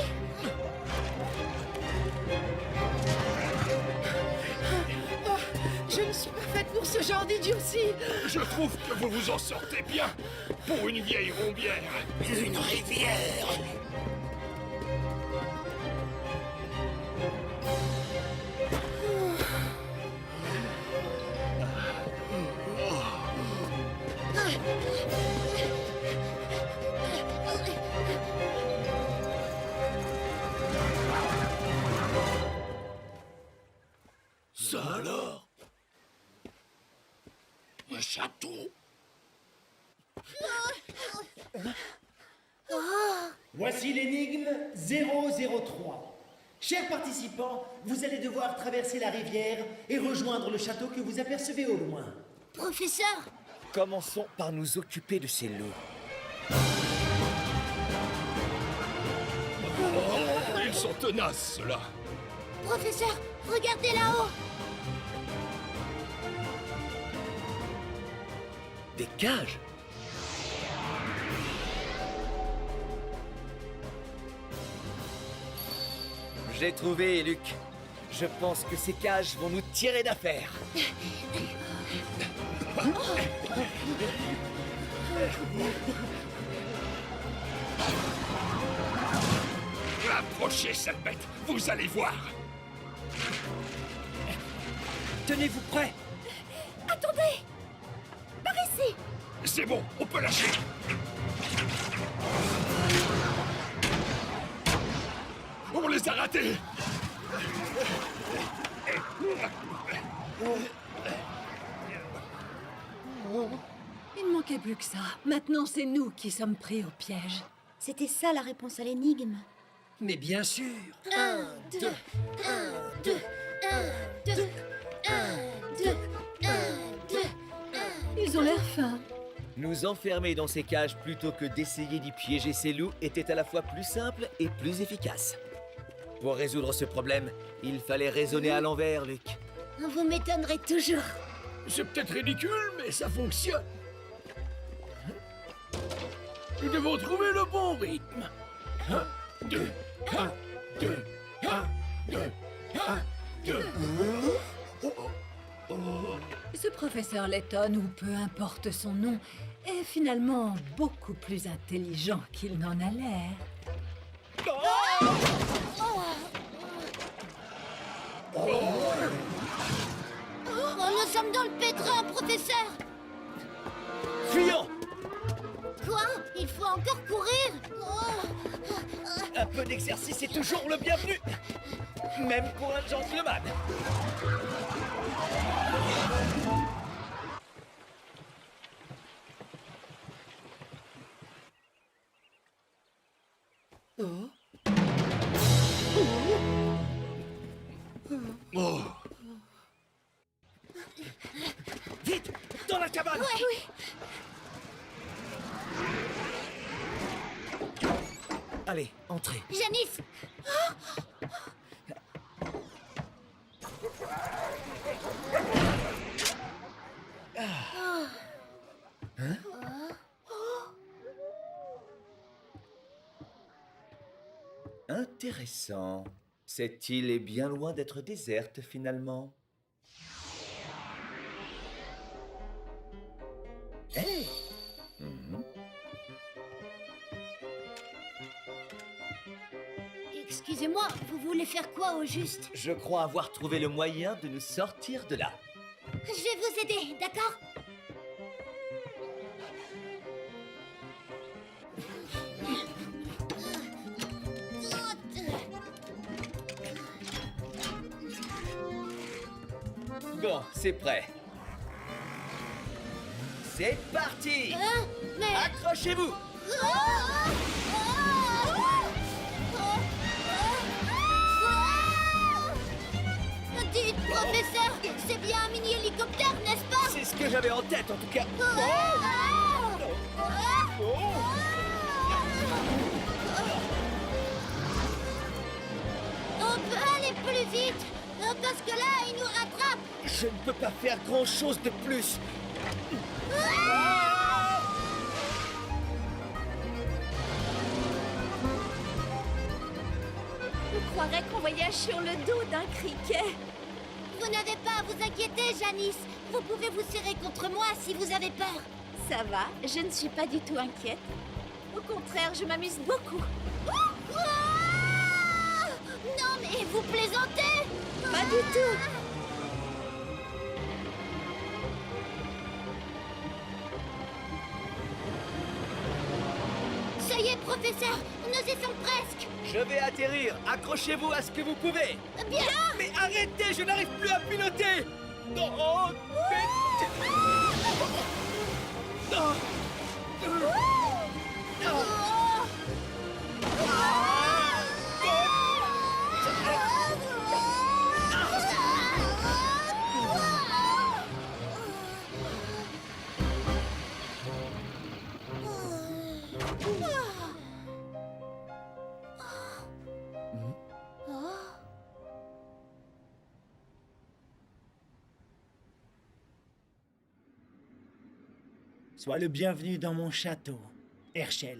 Je ne suis pas faite pour ce genre d'idiotie. Je trouve que vous vous en sortez bien pour une vieille rombière. Une rivière. Ça alors? Un château. Voici l'énigme 003. Chers participants, vous allez devoir traverser la rivière et rejoindre le château que vous apercevez au loin. Professeur! Commençons par nous occuper de ces loups. Oh, ils sont tenaces, ceux-là. Professeur, regardez là-haut! Des cages? J'ai trouvé, Luc. Je pense que ces cages vont nous tirer d'affaire. Approchez, sale bête, vous allez voir. Tenez-vous prêts. Attendez! Par ici! C'est bon, on peut lâcher. On les a ratés. Il ne manquait plus que ça. Maintenant, c'est nous qui sommes pris au piège. C'était ça la réponse à l'énigme. Mais bien sûr. 1, 2, 1, 2, 1, 2, 1, 2, 1, 2, 1. Ils ont l'air fins. Nous enfermer dans ces cages plutôt que d'essayer d'y piéger ces loups était à la fois plus simple et plus efficace. Pour résoudre ce problème, il fallait raisonner à l'envers, Luc. Vous m'étonnerez toujours. C'est peut-être ridicule, mais ça fonctionne. Nous devons trouver le bon rythme. 1, 2, 1, 2, 1, 2, 1, 2. Ce professeur Layton, ou peu importe son nom, est finalement beaucoup plus intelligent qu'il n'en a l'air. Nous sommes dans le pétrin, professeur. Fuyons! Quoi? Il faut encore courir? Un peu d'exercice est toujours le bienvenu, même pour un gentleman. Vite, dans la cabane. Oui. Allez, entrez. Janice. Hein? Intéressant. Cette île est bien loin d'être déserte, finalement. Hey! Excusez-moi, vous voulez faire quoi au juste? Je crois avoir trouvé le moyen de nous sortir de là. Je vais vous aider, d'accord? Bon, c'est prêt. C'est parti! Hein? Mais... Accrochez-vous! Dites, professeur, c'est bien un mini-hélicoptère, n'est-ce pas? C'est ce que j'avais en tête, en tout cas. On peut aller plus vite, parce que là, il nous rattrape. Je ne peux pas faire grand-chose de plus. On croirait qu'on voyage sur le dos d'un criquet. Vous n'avez pas à vous inquiéter, Janice. Vous pouvez vous serrer contre moi si vous avez peur. Ça va, je ne suis pas du tout inquiète. Au contraire, je m'amuse beaucoup. Non, mais vous plaisantez? Pas du tout. Ça y est, professeur, nous y sommes presque. Je vais atterrir. Accrochez-vous à ce que vous pouvez. Bien. Mais arrêtez, je n'arrive plus à piloter. Non, mais... Non. Sois le bienvenu dans mon château, Herschel.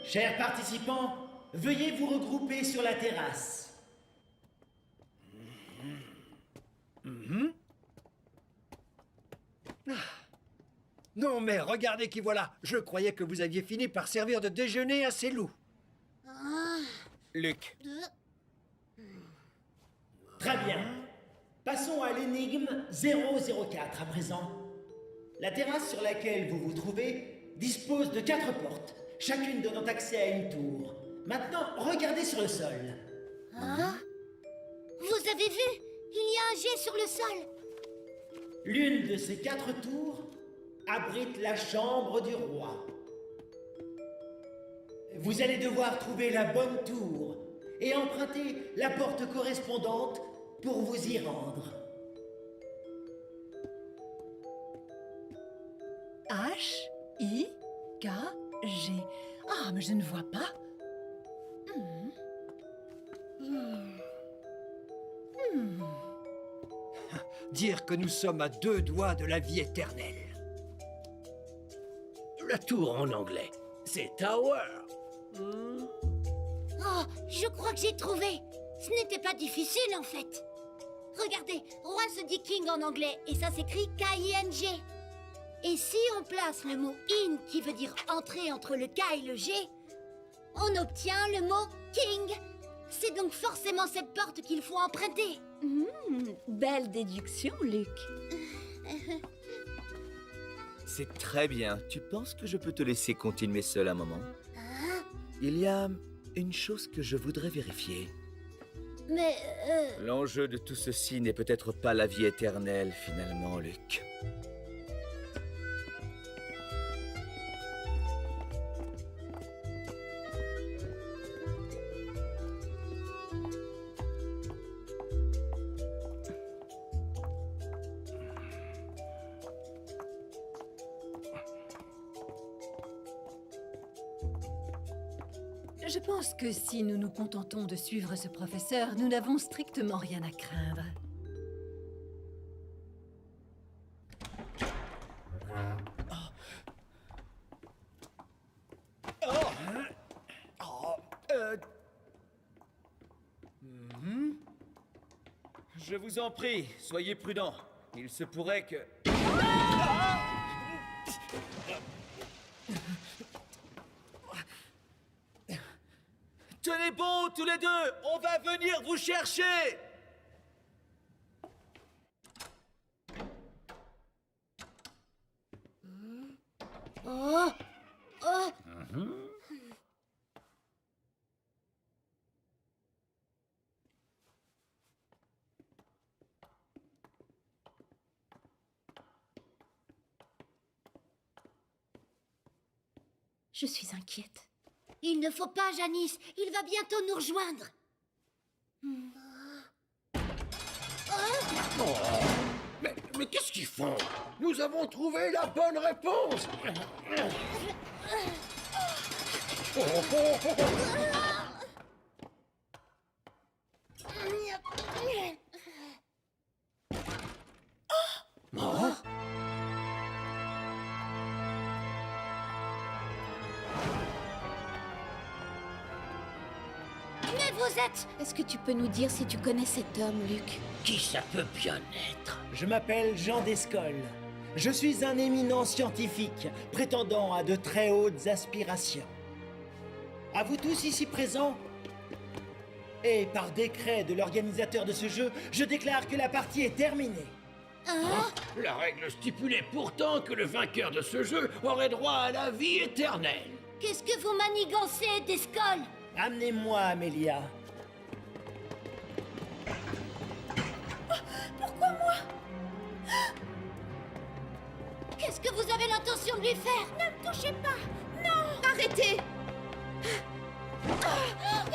Chers participants, veuillez vous regrouper sur la terrasse. Non mais regardez qui voilà. Je croyais que vous aviez fini par servir de déjeuner à ces loups. Luc. Très bien. Passons à l'énigme 004 à présent. La terrasse sur laquelle vous vous trouvez dispose de 4 portes, chacune donnant accès à une tour. Maintenant, regardez sur le sol. Hein? Vous avez vu? Il y a un jet sur le sol. L'une de ces 4 tours abrite la chambre du roi. Vous allez devoir trouver la bonne tour et emprunter la porte correspondante pour vous y rendre. H-I-K-G. Ah, mais je ne vois pas. Dire que nous sommes à 2 doigts de la vie éternelle. La tour en anglais, c'est Tower. Oh, je crois que j'ai trouvé. Ce n'était pas difficile en fait. Regardez, roi se dit king en anglais et ça s'écrit K-I-N-G. Et si on place le mot in qui veut dire entrer entre le K et le G, on obtient le mot king. C'est donc forcément cette porte qu'il faut emprunter. Belle déduction, Luc. C'est très bien. Tu penses que je peux te laisser continuer seul un moment? Il y a une chose que je voudrais vérifier. Mais L'enjeu de tout ceci n'est peut-être pas la vie éternelle, finalement, Luc. Je pense que si nous nous contentons de suivre ce professeur, nous n'avons strictement rien à craindre. Je vous en prie, soyez prudents. Il se pourrait que... Tenez bon, tous les deux! On va venir vous chercher! oh, oh. Je suis inquiète. Il ne faut pas, Janice. Il va bientôt nous rejoindre. Mais qu'est-ce qu'ils font? Nous avons trouvé la bonne réponse. Mais vous êtes... Est-ce que tu peux nous dire si tu connais cet homme, Luc? Qui ça peut bien être? Je m'appelle Jean Descoles. Je suis un éminent scientifique, prétendant à de très hautes aspirations. À vous tous ici présents, et par décret de l'organisateur de ce jeu, je déclare que la partie est terminée. La règle stipulait pourtant que le vainqueur de ce jeu aurait droit à la vie éternelle. Qu'est-ce que vous manigancez, Descoles? Amenez-moi, Amélia. Pourquoi moi? Qu'est-ce que vous avez l'intention de lui faire? Ne me touchez pas! Non! Arrêtez!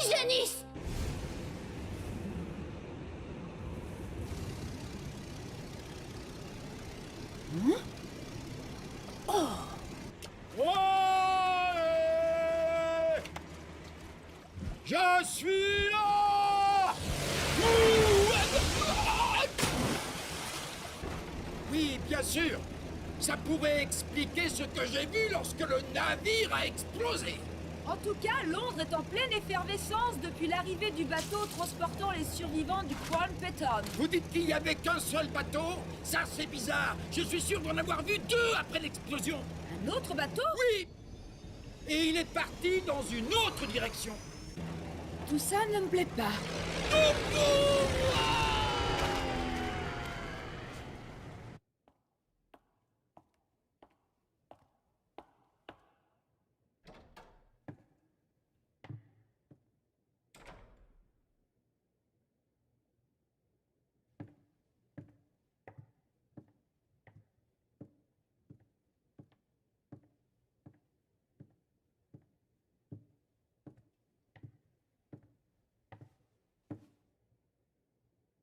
Janice! Je suis là! Oui, bien sûr. Ça pourrait expliquer ce que j'ai vu lorsque le navire a explosé. En tout cas, Londres est en pleine effervescence depuis l'arrivée du bateau transportant les survivants du Crown Petton. Vous dites qu'il n'y avait qu'un seul bateau? Ça, c'est bizarre. Je suis sûr d'en avoir vu 2 après l'explosion. Un autre bateau? Oui. Et il est parti dans une autre direction. Tout ça ne me plaît pas.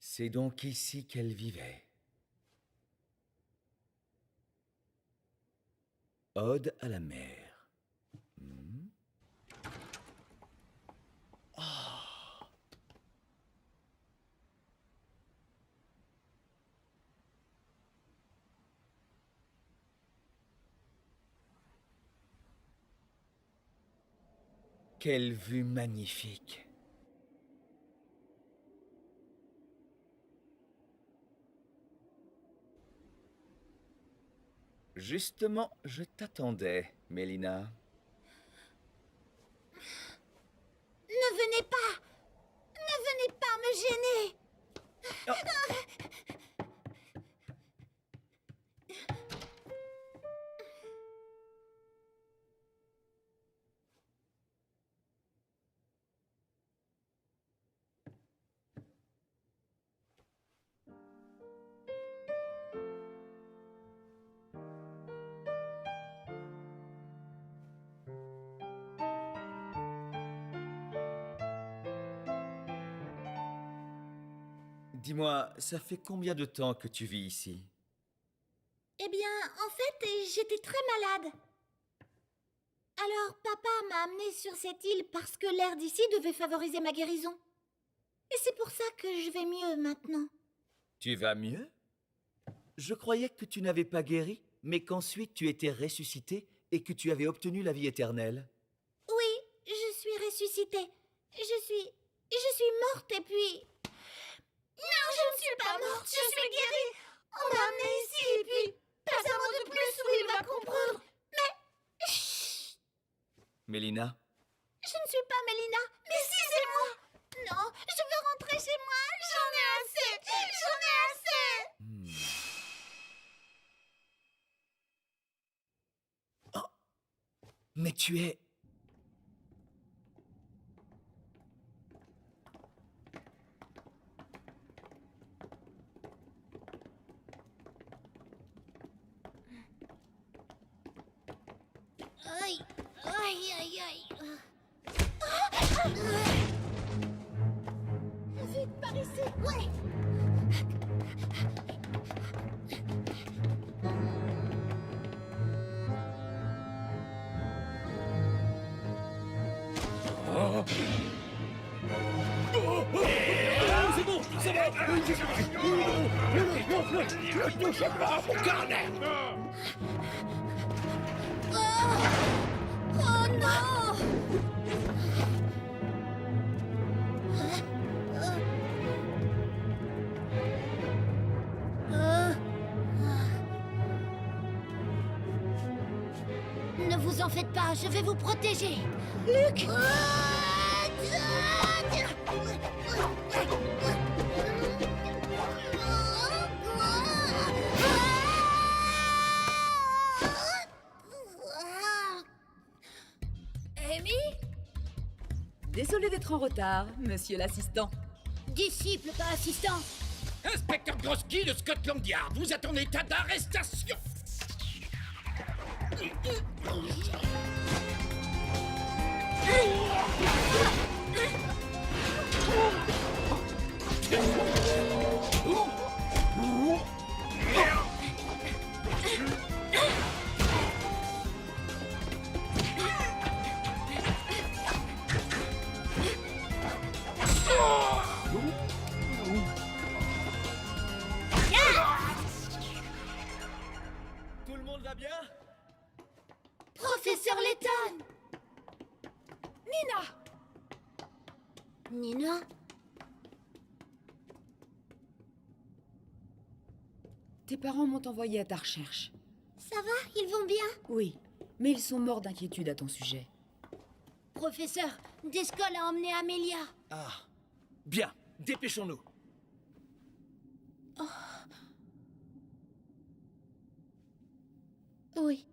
C'est donc ici qu'elle vivait. Ode à la mer. Quelle vue magnifique! Justement, je t'attendais, Mélina. Ne venez pas! Ne venez pas me gêner! Dis-moi, ça fait combien de temps que tu vis ici? Eh bien, en fait, j'étais très malade. Alors, papa m'a amenée sur cette île parce que l'air d'ici devait favoriser ma guérison. Et c'est pour ça que je vais mieux maintenant. Tu vas mieux? Je croyais que tu n'avais pas guéri, mais qu'ensuite tu étais ressuscité et que tu avais obtenu la vie éternelle. Oui, je suis ressuscitée. Je suis morte et puis... Non, je ne suis pas morte, je suis guérie. On m'a amenée ici et puis... Pas un mot de plus ou il va comprendre. Mais... Chut. Mélina? Je ne suis pas Mélina, mais si c'est moi. Non, je veux rentrer chez moi. J'en ai assez. J'en ai assez. Oh. Mais tu es... Aïe, aïe, aïe, aïe. Vite, par ici. Ouais. C'est bon, ça va. Ne touche pas à mon carnet. Oh non! Ne vous en faites pas, je vais vous protéger. Luc! Amy? Désolé d'être en retard, monsieur l'assistant. Disciple, pas assistant. Inspecteur Grosky de Scotland Yard, vous êtes en état d'arrestation. Tout le monde va bien? Professeur Layton! Nina! Nina? Tes parents m'ont envoyé à ta recherche. Ça va? Ils vont bien? Oui, mais ils sont morts d'inquiétude à ton sujet. Professeur, Descol a emmené Amélia. Ah, bien, dépêchons-nous. Oui.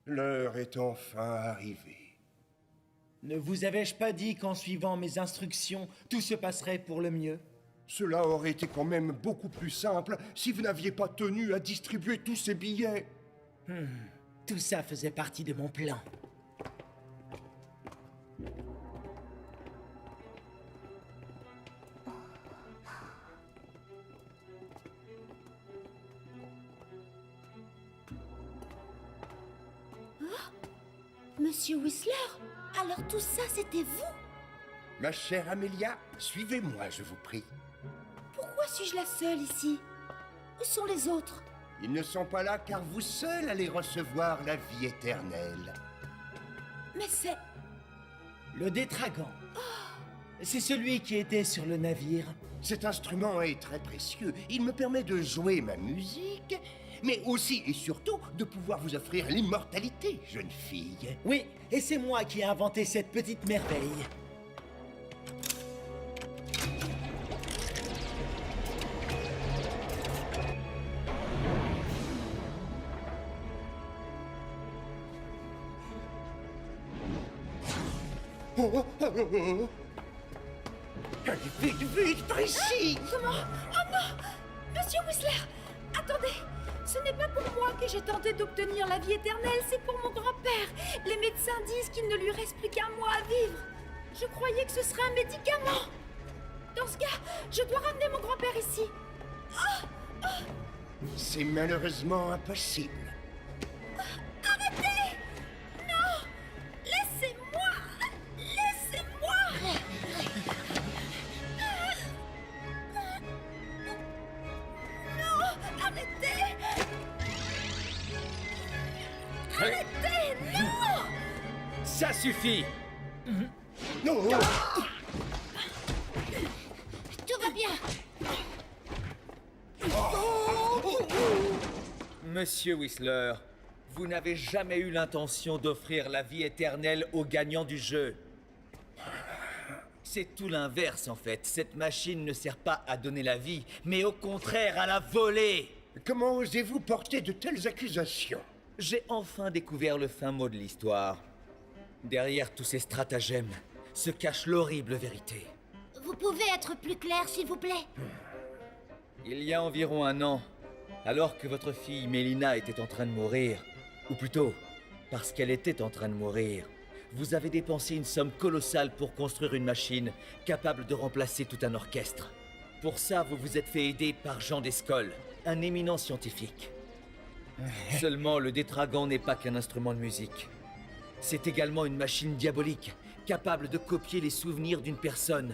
L'heure est enfin arrivée. Ne vous avais-je pas dit qu'en suivant mes instructions, tout se passerait pour le mieux? Cela aurait été quand même beaucoup plus simple si vous n'aviez pas tenu à distribuer tous ces billets. Tout ça faisait partie de mon plan. Monsieur Whistler? Alors tout ça, c'était vous? Ma chère Amélia, suivez-moi, je vous prie. Pourquoi suis-je la seule ici? Où sont les autres? Ils ne sont pas là car vous seul allez recevoir la vie éternelle. Mais c'est... Le détragan. C'est celui qui était sur le navire. Cet instrument est très précieux. Il me permet de jouer ma musique, mais aussi et surtout de pouvoir vous offrir l'immortalité, jeune fille. Oui, et c'est moi qui ai inventé cette petite merveille. Vite, vite, par ici! Comment? Oh non! Monsieur Whistler! Attendez! Ce n'est pas pour moi que j'ai tenté d'obtenir la vie éternelle, c'est pour mon grand-père! Les médecins disent qu'il ne lui reste plus qu'un mois à vivre! Je croyais que ce serait un médicament! Dans ce cas, je dois ramener mon grand-père ici! C'est malheureusement impossible. Arrêtez! Non! Laissez-moi! Laissez-moi! Non! Arrêtez! Arrêtez! Non! Ça suffit! Non! Tout va bien. Monsieur Whistler, vous n'avez jamais eu l'intention d'offrir la vie éternelle aux gagnants du jeu. C'est tout l'inverse en fait. Cette machine ne sert pas à donner la vie, mais au contraire à la voler. Comment osez-vous porter de telles accusations? J'ai enfin découvert le fin mot de l'histoire. Derrière tous ces stratagèmes se cache l'horrible vérité. Vous pouvez être plus clair, s'il vous plaît? Il y a environ un an, alors que votre fille Mélina était en train de mourir, ou plutôt, parce qu'elle était en train de mourir, vous avez dépensé une somme colossale pour construire une machine capable de remplacer tout un orchestre. Pour ça, vous vous êtes fait aider par Jean Descolle, un éminent scientifique. Seulement, le détragan n'est pas qu'un instrument de musique. C'est également une machine diabolique, capable de copier les souvenirs d'une personne,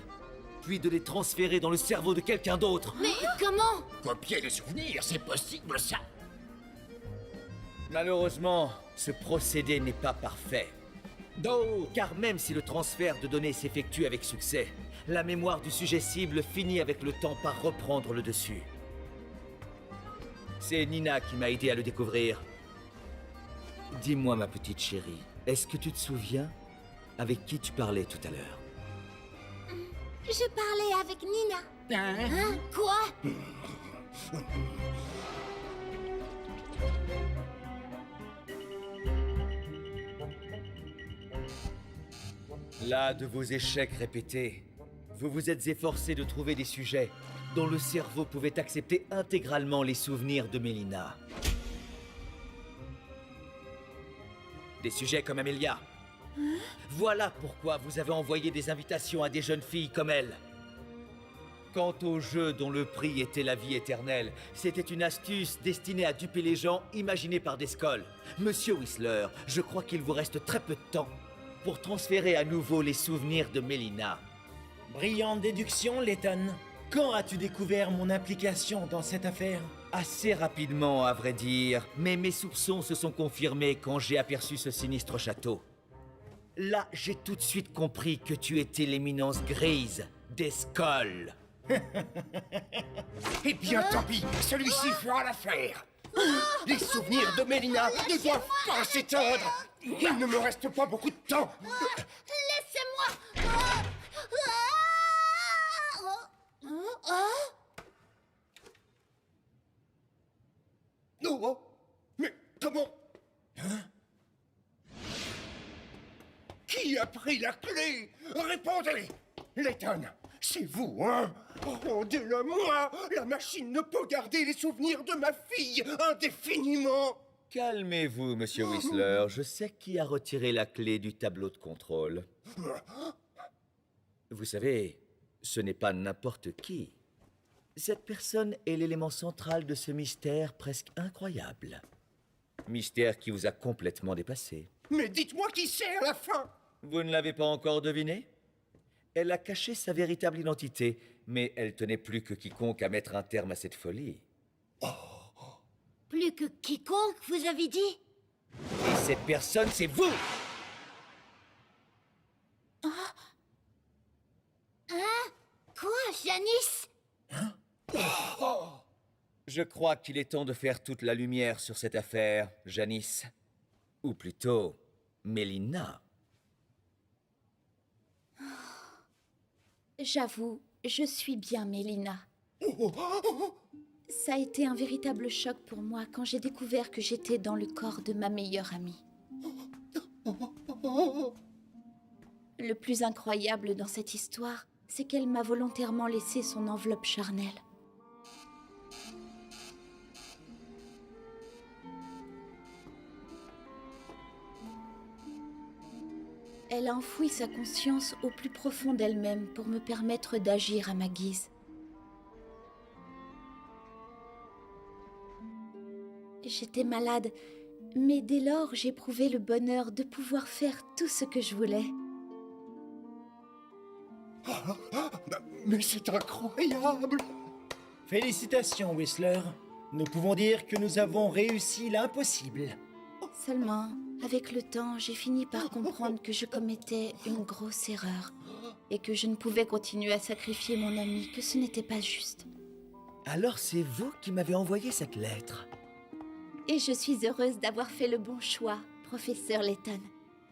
puis de les transférer dans le cerveau de quelqu'un d'autre. Mais comment? Copier les souvenirs, c'est possible ça? Malheureusement, ce procédé n'est pas parfait. Car même si le transfert de données s'effectue avec succès, la mémoire du sujet cible finit avec le temps par reprendre le dessus. C'est Nina qui m'a aidé à le découvrir. Dis-moi, ma petite chérie, est-ce que tu te souviens avec qui tu parlais tout à l'heure? Je parlais avec Nina. Hein? Quoi? Là, de vos échecs répétés, vous vous êtes efforcé de trouver des sujets dont le cerveau pouvait accepter intégralement les souvenirs de Mélina. Des sujets comme Amélia. Voilà pourquoi vous avez envoyé des invitations à des jeunes filles comme elle. Quant au jeu dont le prix était la vie éternelle, c'était une astuce destinée à duper les gens imaginée par Descolle. Monsieur Whistler, je crois qu'il vous reste très peu de temps pour transférer à nouveau les souvenirs de Mélina. Brillante déduction, Letton. Quand as-tu découvert mon implication dans cette affaire? Assez rapidement, à vrai dire, mais mes soupçons se sont confirmés quand j'ai aperçu ce sinistre château. Là, j'ai tout de suite compris que tu étais l'éminence grise Descolle. Eh bien, tant pis, celui-ci fera l'affaire. Les souvenirs de Mélina ne doivent pas s'éteindre. Il ne me reste pas beaucoup de temps. Laissez-moi. Oh, mais comment? Qui a pris la clé? Répondez! Letton, c'est vous, hein? Rendez-le-moi! La machine ne peut garder les souvenirs de ma fille indéfiniment! Calmez-vous, monsieur Whistler. Je sais qui a retiré la clé du tableau de contrôle. Vous savez, ce n'est pas n'importe qui. Cette personne est l'élément central de ce mystère presque incroyable. Mystère qui vous a complètement dépassé. Mais dites-moi qui c'est à la fin! Vous ne l'avez pas encore deviné? Elle a caché sa véritable identité, mais elle tenait plus que quiconque à mettre un terme à cette folie. Plus que quiconque, vous avez dit? Et cette personne, c'est vous! Hein? Quoi, Janice? Je crois qu'il est temps de faire toute la lumière sur cette affaire, Janice. Ou plutôt, Mélina. J'avoue, je suis bien Mélina. Ça a été un véritable choc pour moi quand j'ai découvert que j'étais dans le corps de ma meilleure amie. Le plus incroyable dans cette histoire, c'est qu'elle m'a volontairement laissé son enveloppe charnelle. Elle a enfoui sa conscience au plus profond d'elle-même pour me permettre d'agir à ma guise. J'étais malade, mais dès lors, j'éprouvais le bonheur de pouvoir faire tout ce que je voulais. Mais c'est incroyable! Félicitations, Whistler. Nous pouvons dire que nous avons réussi l'impossible. Seulement, avec le temps, j'ai fini par comprendre que je commettais une grosse erreur et que je ne pouvais continuer à sacrifier mon ami, que ce n'était pas juste. Alors c'est vous qui m'avez envoyé cette lettre. Et je suis heureuse d'avoir fait le bon choix, professeur Layton.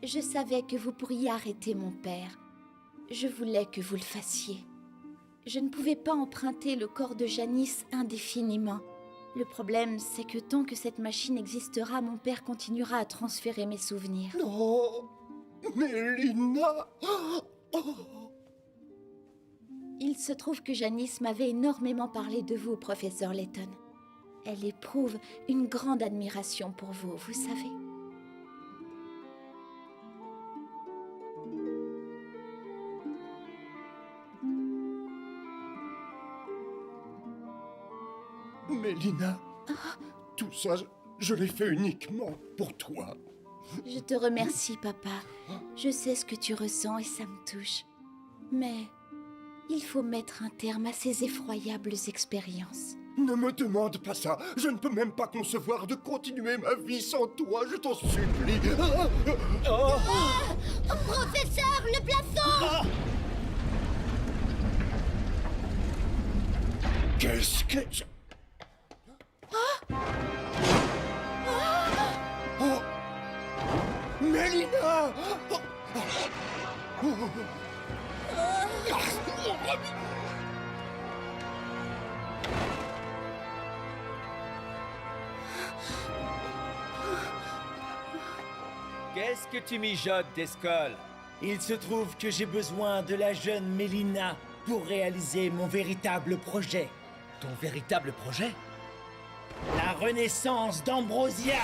Je savais que vous pourriez arrêter mon père. Je voulais que vous le fassiez. Je ne pouvais pas emprunter le corps de Janice indéfiniment. Le problème, c'est que tant que cette machine existera, mon père continuera à transférer mes souvenirs. Non, Mélina! Il se trouve que Janice m'avait énormément parlé de vous, professeur Layton. Elle éprouve une grande admiration pour vous, vous savez. Mélina, tout ça, je l'ai fait uniquement pour toi. Je te remercie, papa. Je sais ce que tu ressens et ça me touche. Mais il faut mettre un terme à ces effroyables expériences. Ne me demande pas ça. Je ne peux même pas concevoir de continuer ma vie sans toi, je t'en supplie. Professeur, le plafond! Qu'est-ce que... Mélina! Qu'est-ce que tu mijotes, Descol? Il se trouve que j'ai besoin de la jeune Mélina pour réaliser mon véritable projet. Ton véritable projet? La renaissance d'Ambrosia!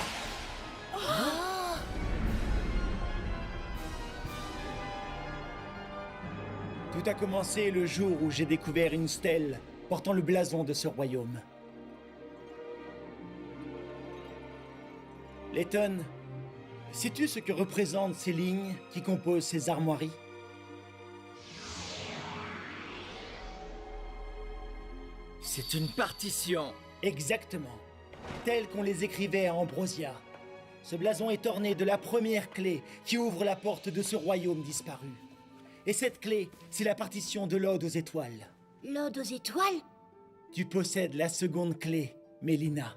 Tout a commencé le jour où j'ai découvert une stèle portant le blason de ce royaume. Layton, sais-tu ce que représentent ces lignes qui composent ces armoiries? C'est une partition. Exactement. Telles qu'on les écrivait à Ambrosia. Ce blason est orné de la première clé qui ouvre la porte de ce royaume disparu. Et cette clé, c'est la partition de l'Ode aux étoiles. L'Ode aux étoiles? Tu possèdes la seconde clé, Mélina.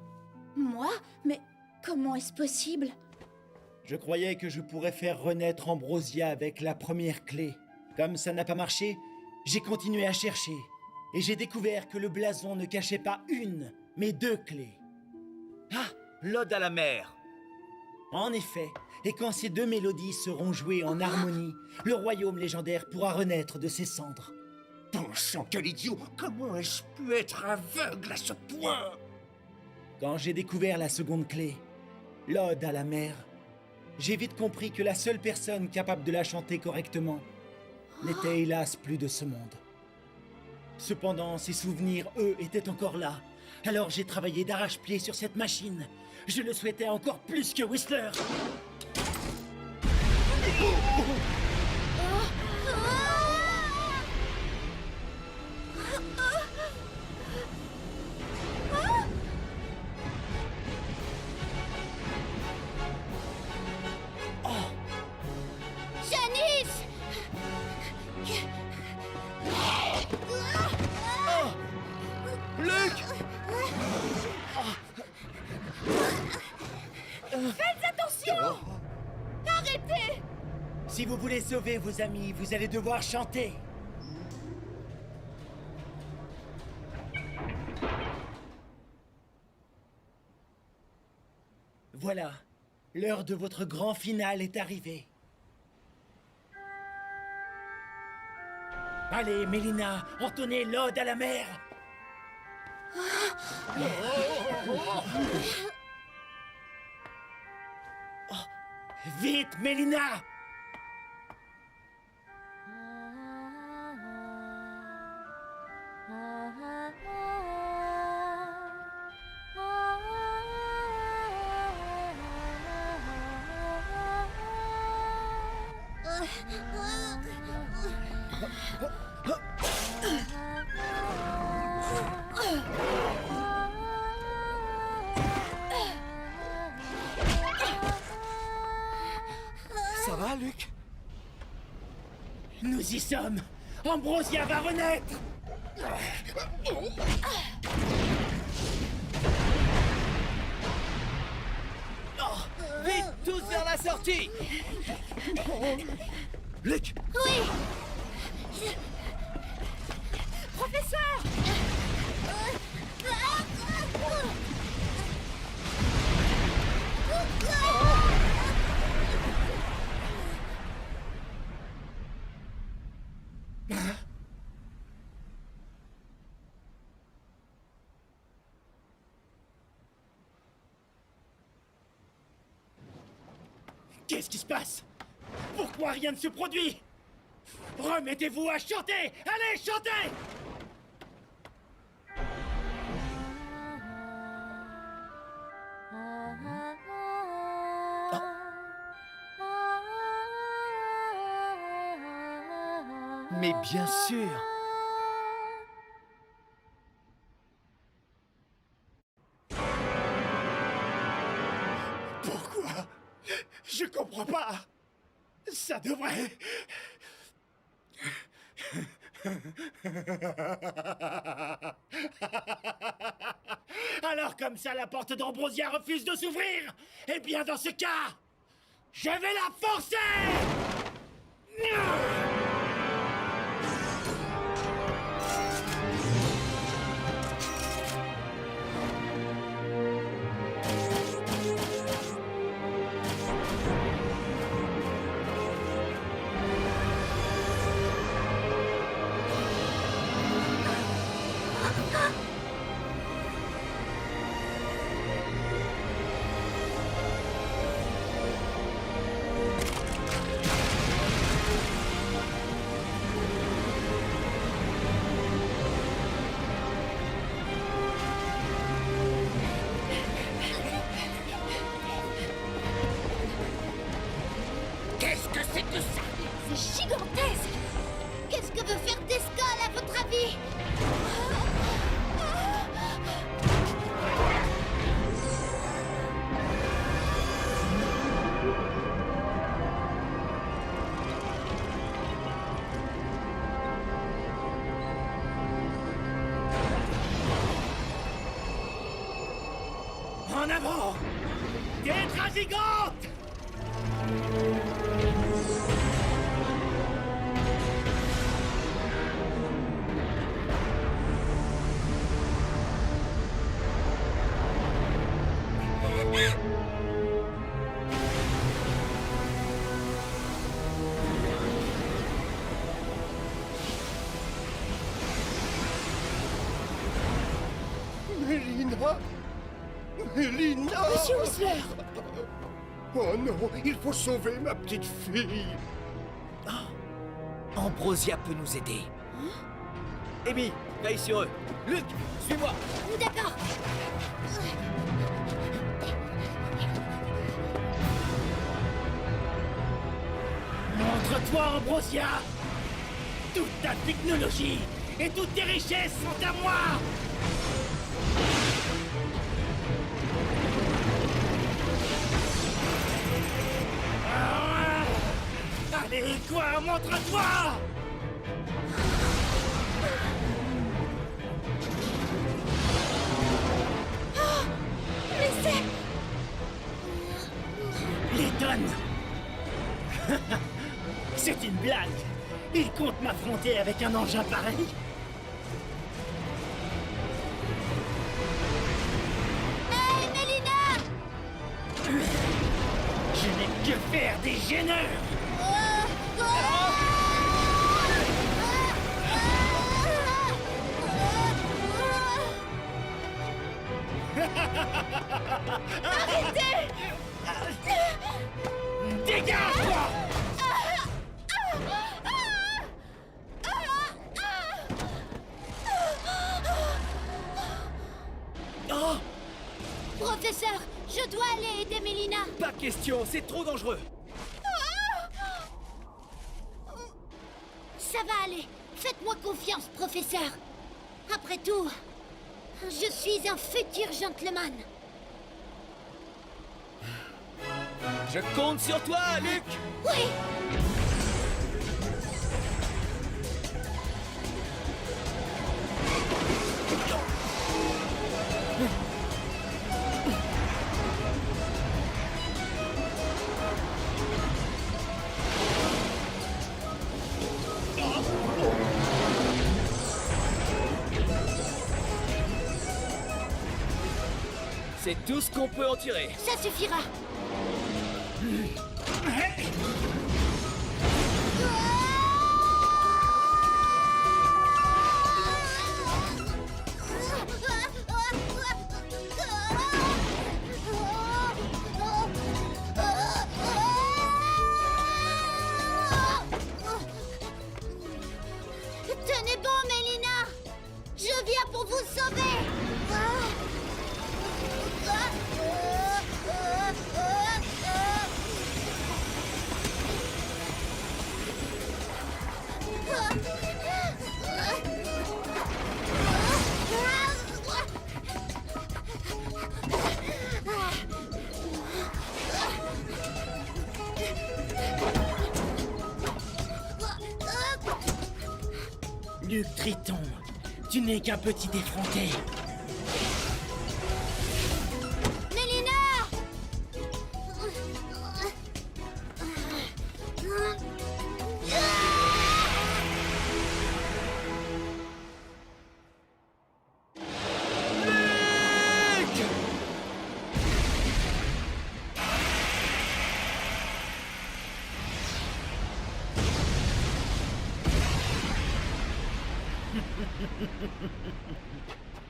Moi? Mais comment est-ce possible? Je croyais que je pourrais faire renaître Ambrosia avec la première clé. Comme ça n'a pas marché, j'ai continué à chercher. Et j'ai découvert que le blason ne cachait pas une, mais deux clés. Ah, l'Ode à la mer. En effet, et quand ces deux mélodies seront jouées en harmonie, le royaume légendaire pourra renaître de ses cendres. Bon sang, quel idiot! Comment ai-je pu être aveugle à ce point? Quand j'ai découvert la seconde clé, l'Ode à la mer, j'ai vite compris que la seule personne capable de la chanter correctement n'était hélas plus de ce monde. Cependant, ses souvenirs, eux, étaient encore là, Alors j'ai travaillé d'arrache-pied sur cette machine. Je le souhaitais encore plus que Whistler. Janice! Luc! Faites attention! Arrêtez! Si vous voulez sauver vos amis, vous allez devoir chanter. Voilà, l'heure de votre grand final est arrivée. Allez, Mélina, entonnez l'ode à la mer. Oh, vite, Mélina! Ça va, Luc? Nous y sommes! Ambrosia va renaître! Vite, tous vers la sortie! Luc! Oui! Professeur! Qu'est-ce qui se passe? Pourquoi rien ne se produit? Remettez-vous à chanter! Allez, chantez! Mais bien sûr! Pourquoi? Je comprends pas! Ça devrait... Alors comme ça, la porte d'Ambrosia refuse de s'ouvrir? Eh bien, dans ce cas, je vais la forcer! Qu'est-ce que c'est que ça? C'est gigantesque! Qu'est-ce que veut faire Descal, à votre avis? En avant! Tétra gigante! Mélina! Mélina! Monsieur Whistler! Oh non, il faut sauver ma petite fille! Ambrosia peut nous aider. Amy, Veille sur eux. Luc, suis-moi. D'accord. Montre-toi, Ambrosia! Toute ta technologie et toutes tes richesses sont à moi! Allez, quoi? Montre-toi! Mais c'est... Letton! C'est une blague! Il compte m'affronter avec un engin pareil? Hey, Mélina! Je n'ai que faire des gêneurs! Arrêtez! Dégage-toi! Oh! Professeur, je dois aller aider Mélina. Pas question, c'est trop dangereux. Ça va aller. Faites-moi confiance, professeur. Après tout, je suis un futur gentleman. Je compte sur toi, Luc! Oui! C'est tout ce qu'on peut en tirer. Ça suffira. Tenez bon, Mélina. Je viens pour vous sauver. Luc Triton, tu n'es qu'un petit effronté. Mélina!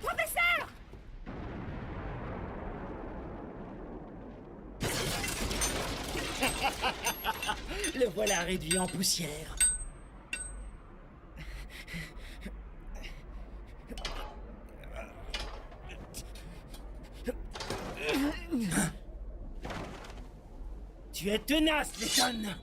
Professeur! Le voilà réduit en poussière. Tu es tenace, Letton!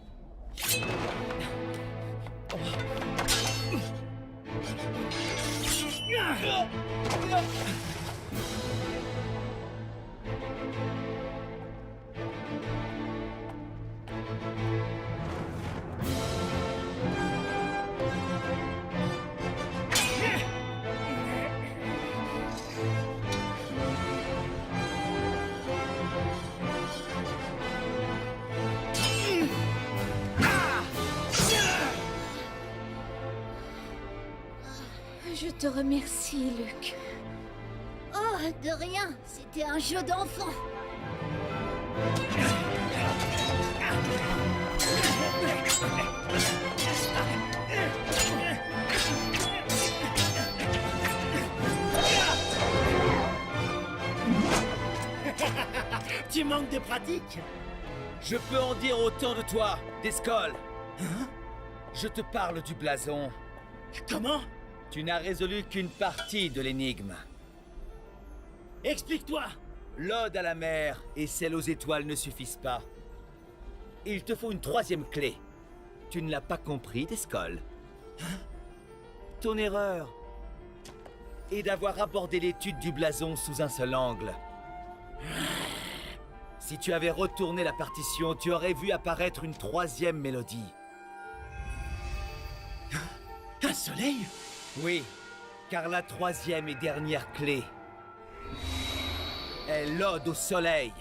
Je te remercie, Luc. Oh, de rien. C'était un jeu d'enfant. Tu manques de pratique? Je peux en dire autant de toi, Descol. Hein? Je te parle du blason. Comment? Tu n'as résolu qu'une partie de l'énigme. Explique-toi! L'ode à la mer et celle aux étoiles ne suffisent pas. Il te faut une troisième clé. Tu ne l'as pas compris, Descol. Ton erreur est d'avoir abordé l'étude du blason sous un seul angle. Si tu avais retourné la partition, tu aurais vu apparaître une troisième mélodie. Un soleil? Oui, car la troisième et dernière clé est l'ode au soleil.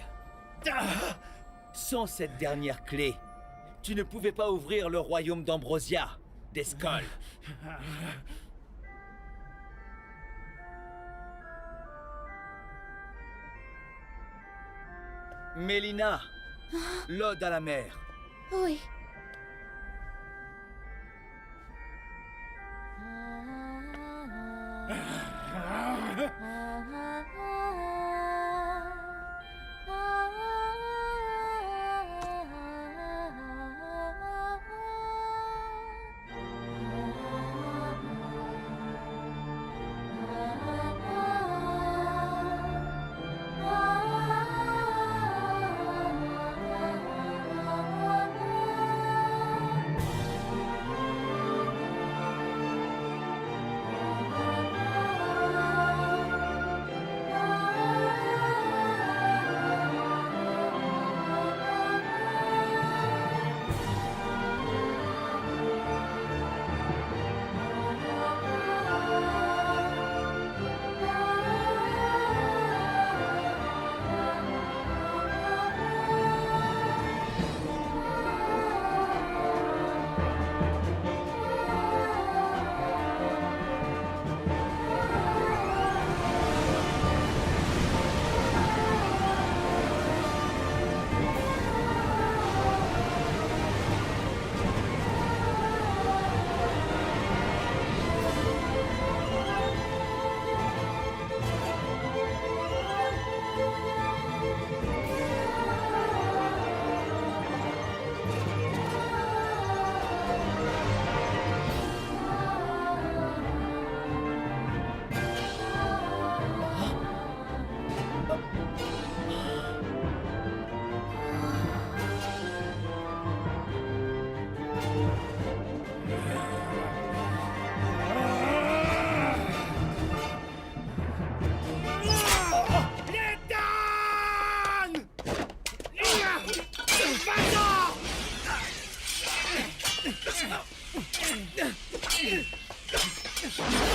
Sans cette dernière clé, tu ne pouvais pas ouvrir le royaume d'Ambrosia, Descol. Mélina, l'ode à la mer. Oui.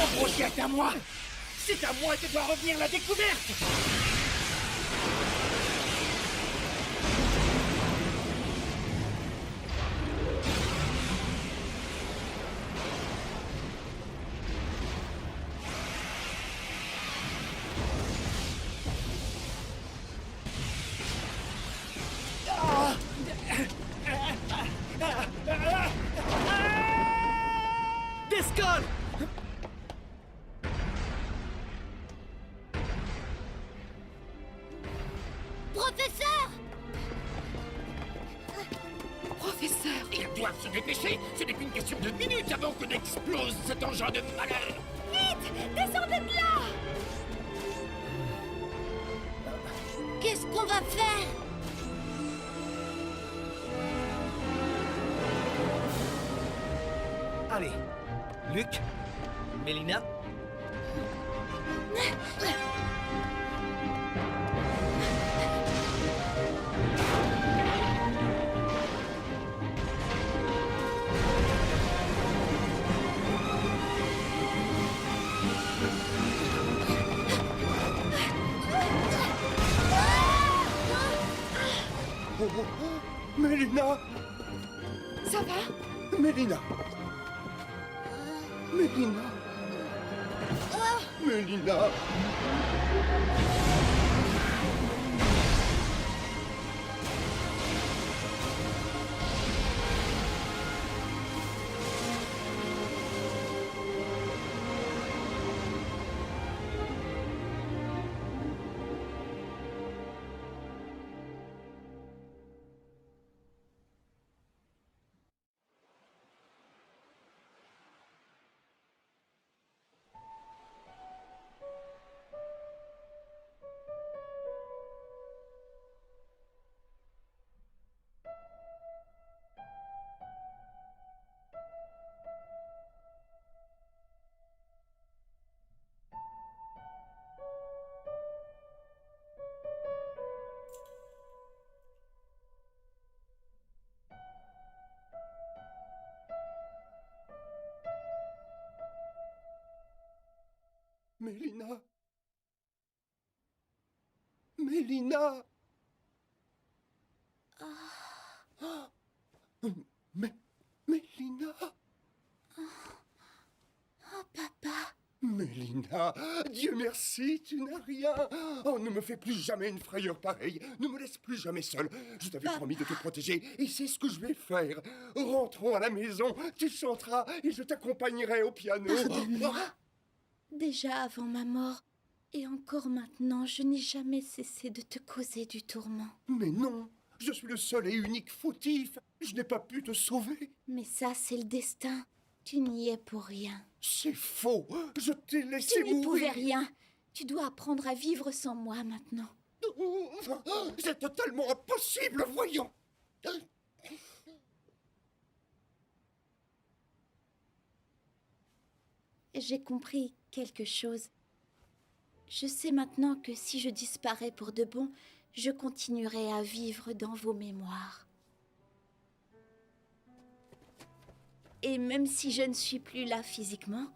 Ambrosia est à moi! C'est à moi que doit revenir la découverte! Descol! Professeur! Professeur! Ils doivent se dépêcher! Ce n'est qu'une question de minutes avant que n'explose cet engin de malheur! Vite! Descendez de là! Qu'est-ce qu'on va faire? Allez, Luc, Mélina. Oh, oh, oh, Mélina! Ça va? Mélina! Mélina! Mélina! Mélina. Mélina. Mélina. Oh, papa. Mélina, Dieu merci, tu n'as rien. Oh, ne me fais plus jamais une frayeur pareille. Ne me laisse plus jamais seule. Je t'avais promis de te protéger et c'est ce que je vais faire. Rentrons à la maison, tu chanteras et je t'accompagnerai au piano. Pardonne-moi. Déjà avant ma mort, et encore maintenant, je n'ai jamais cessé de te causer du tourment. Mais non, je suis le seul et unique fautif. Je n'ai pas pu te sauver. Mais ça, c'est le destin. Tu n'y es pour rien. C'est faux. Je t'ai laissé Tu n'y mourir. pouvais rien. Tu dois apprendre à vivre sans moi maintenant. C'est totalement impossible, voyons. J'ai compris quelque chose. Je sais maintenant que si je disparais pour de bon, je continuerai à vivre dans vos mémoires. Et même si je ne suis plus là physiquement,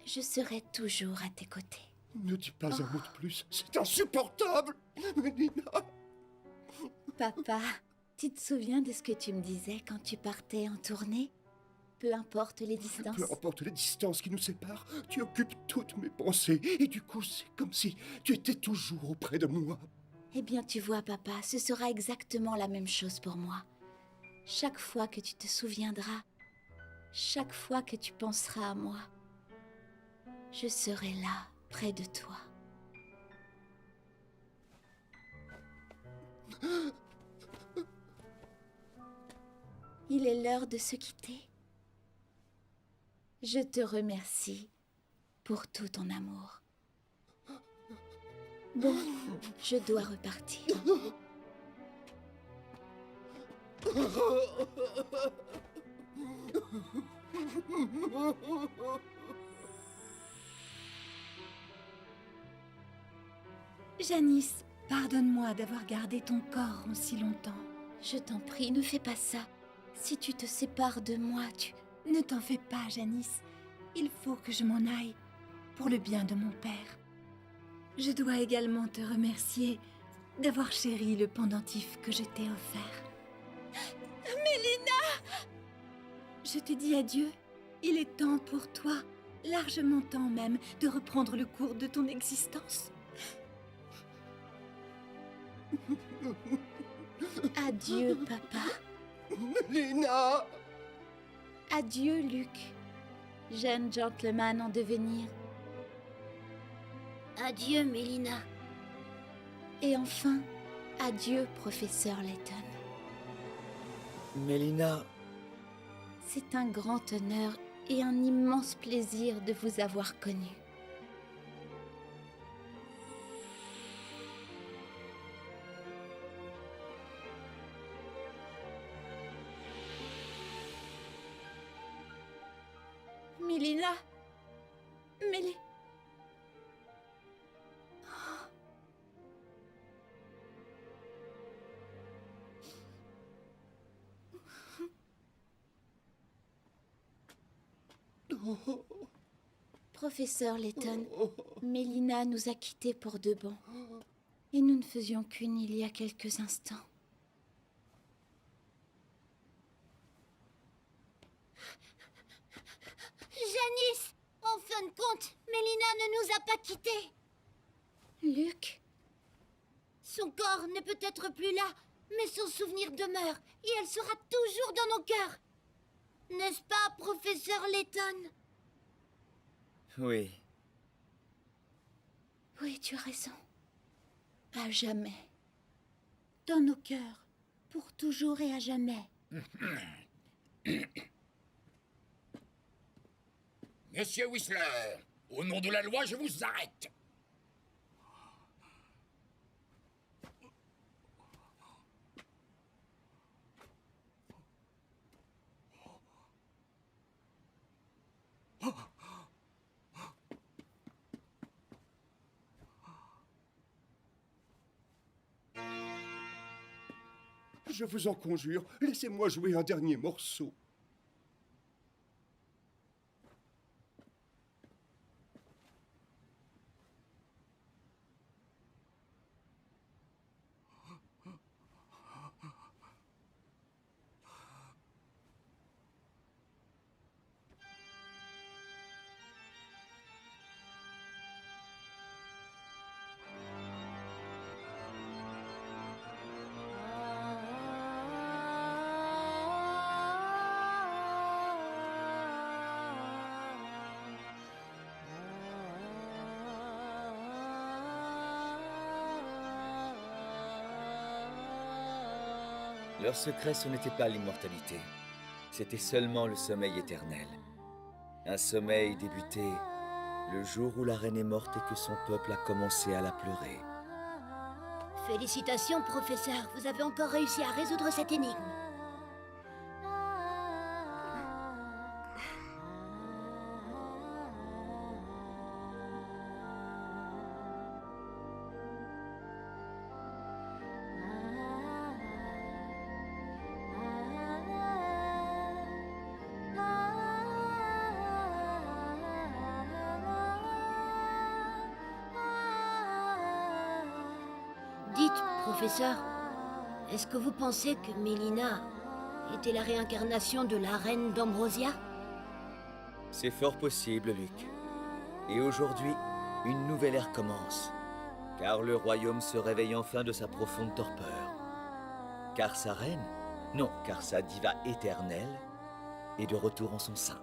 je serai toujours à tes côtés. Ne dis pas un mot de plus, c'est insupportable. Mélina. Papa, tu te souviens de ce que tu me disais quand tu partais en tournée? Peu importe les distances. Peu importe les distances qui nous séparent, tu occupes toutes mes pensées. Et du coup, c'est comme si tu étais toujours auprès de moi. Eh bien, tu vois, papa, ce sera exactement la même chose pour moi. Chaque fois que tu te souviendras, chaque fois que tu penseras à moi, je serai là, près de toi. Il est l'heure de se quitter. Je te remercie pour tout ton amour. Bon, je dois repartir. Janice, pardonne-moi d'avoir gardé ton corps en si longtemps. Je t'en prie, ne fais pas ça. Si tu te sépares de moi, tu... Ne t'en fais pas, Janice. Il faut que je m'en aille, pour le bien de mon père. Je dois également te remercier d'avoir chéri le pendentif que je t'ai offert. Mélina! Je te dis adieu. Il est temps pour toi, largement temps même, de reprendre le cours de ton existence. Adieu, papa. Mélina! Adieu, Luc, jeune gentleman en devenir. Adieu, Mélina. Et enfin, adieu, professeur Layton. Mélina... C'est un grand honneur et un immense plaisir de vous avoir connu. Mélina. Mélina. Professeur Layton, Mélina nous a quittés pour de bon. Et nous ne faisions qu'une il y a quelques instants. Janice! En fin de compte, Mélina ne nous a pas quittés. Luc? Son corps n'est peut-être plus là, mais son souvenir demeure et elle sera toujours dans nos cœurs. N'est-ce pas, professeur Layton? Oui. Oui, tu as raison. À jamais. Dans nos cœurs, pour toujours et à jamais. Monsieur Whistler, au nom de la loi, je vous arrête. Je vous en conjure, laissez-moi jouer un dernier morceau. Leur secret, ce n'était pas l'immortalité. C'était seulement le sommeil éternel. Un sommeil débuté le jour où la reine est morte et que son peuple a commencé à la pleurer. Félicitations, professeur. Vous avez encore réussi à résoudre cette énigme. Dites, professeur, est-ce que vous pensez que Mélina était la réincarnation de la reine d'Ambrosia? C'est fort possible, Luc. Et aujourd'hui, une nouvelle ère commence. Car le royaume se réveille enfin de sa profonde torpeur. Car sa reine, non, car sa diva éternelle, est de retour en son sein.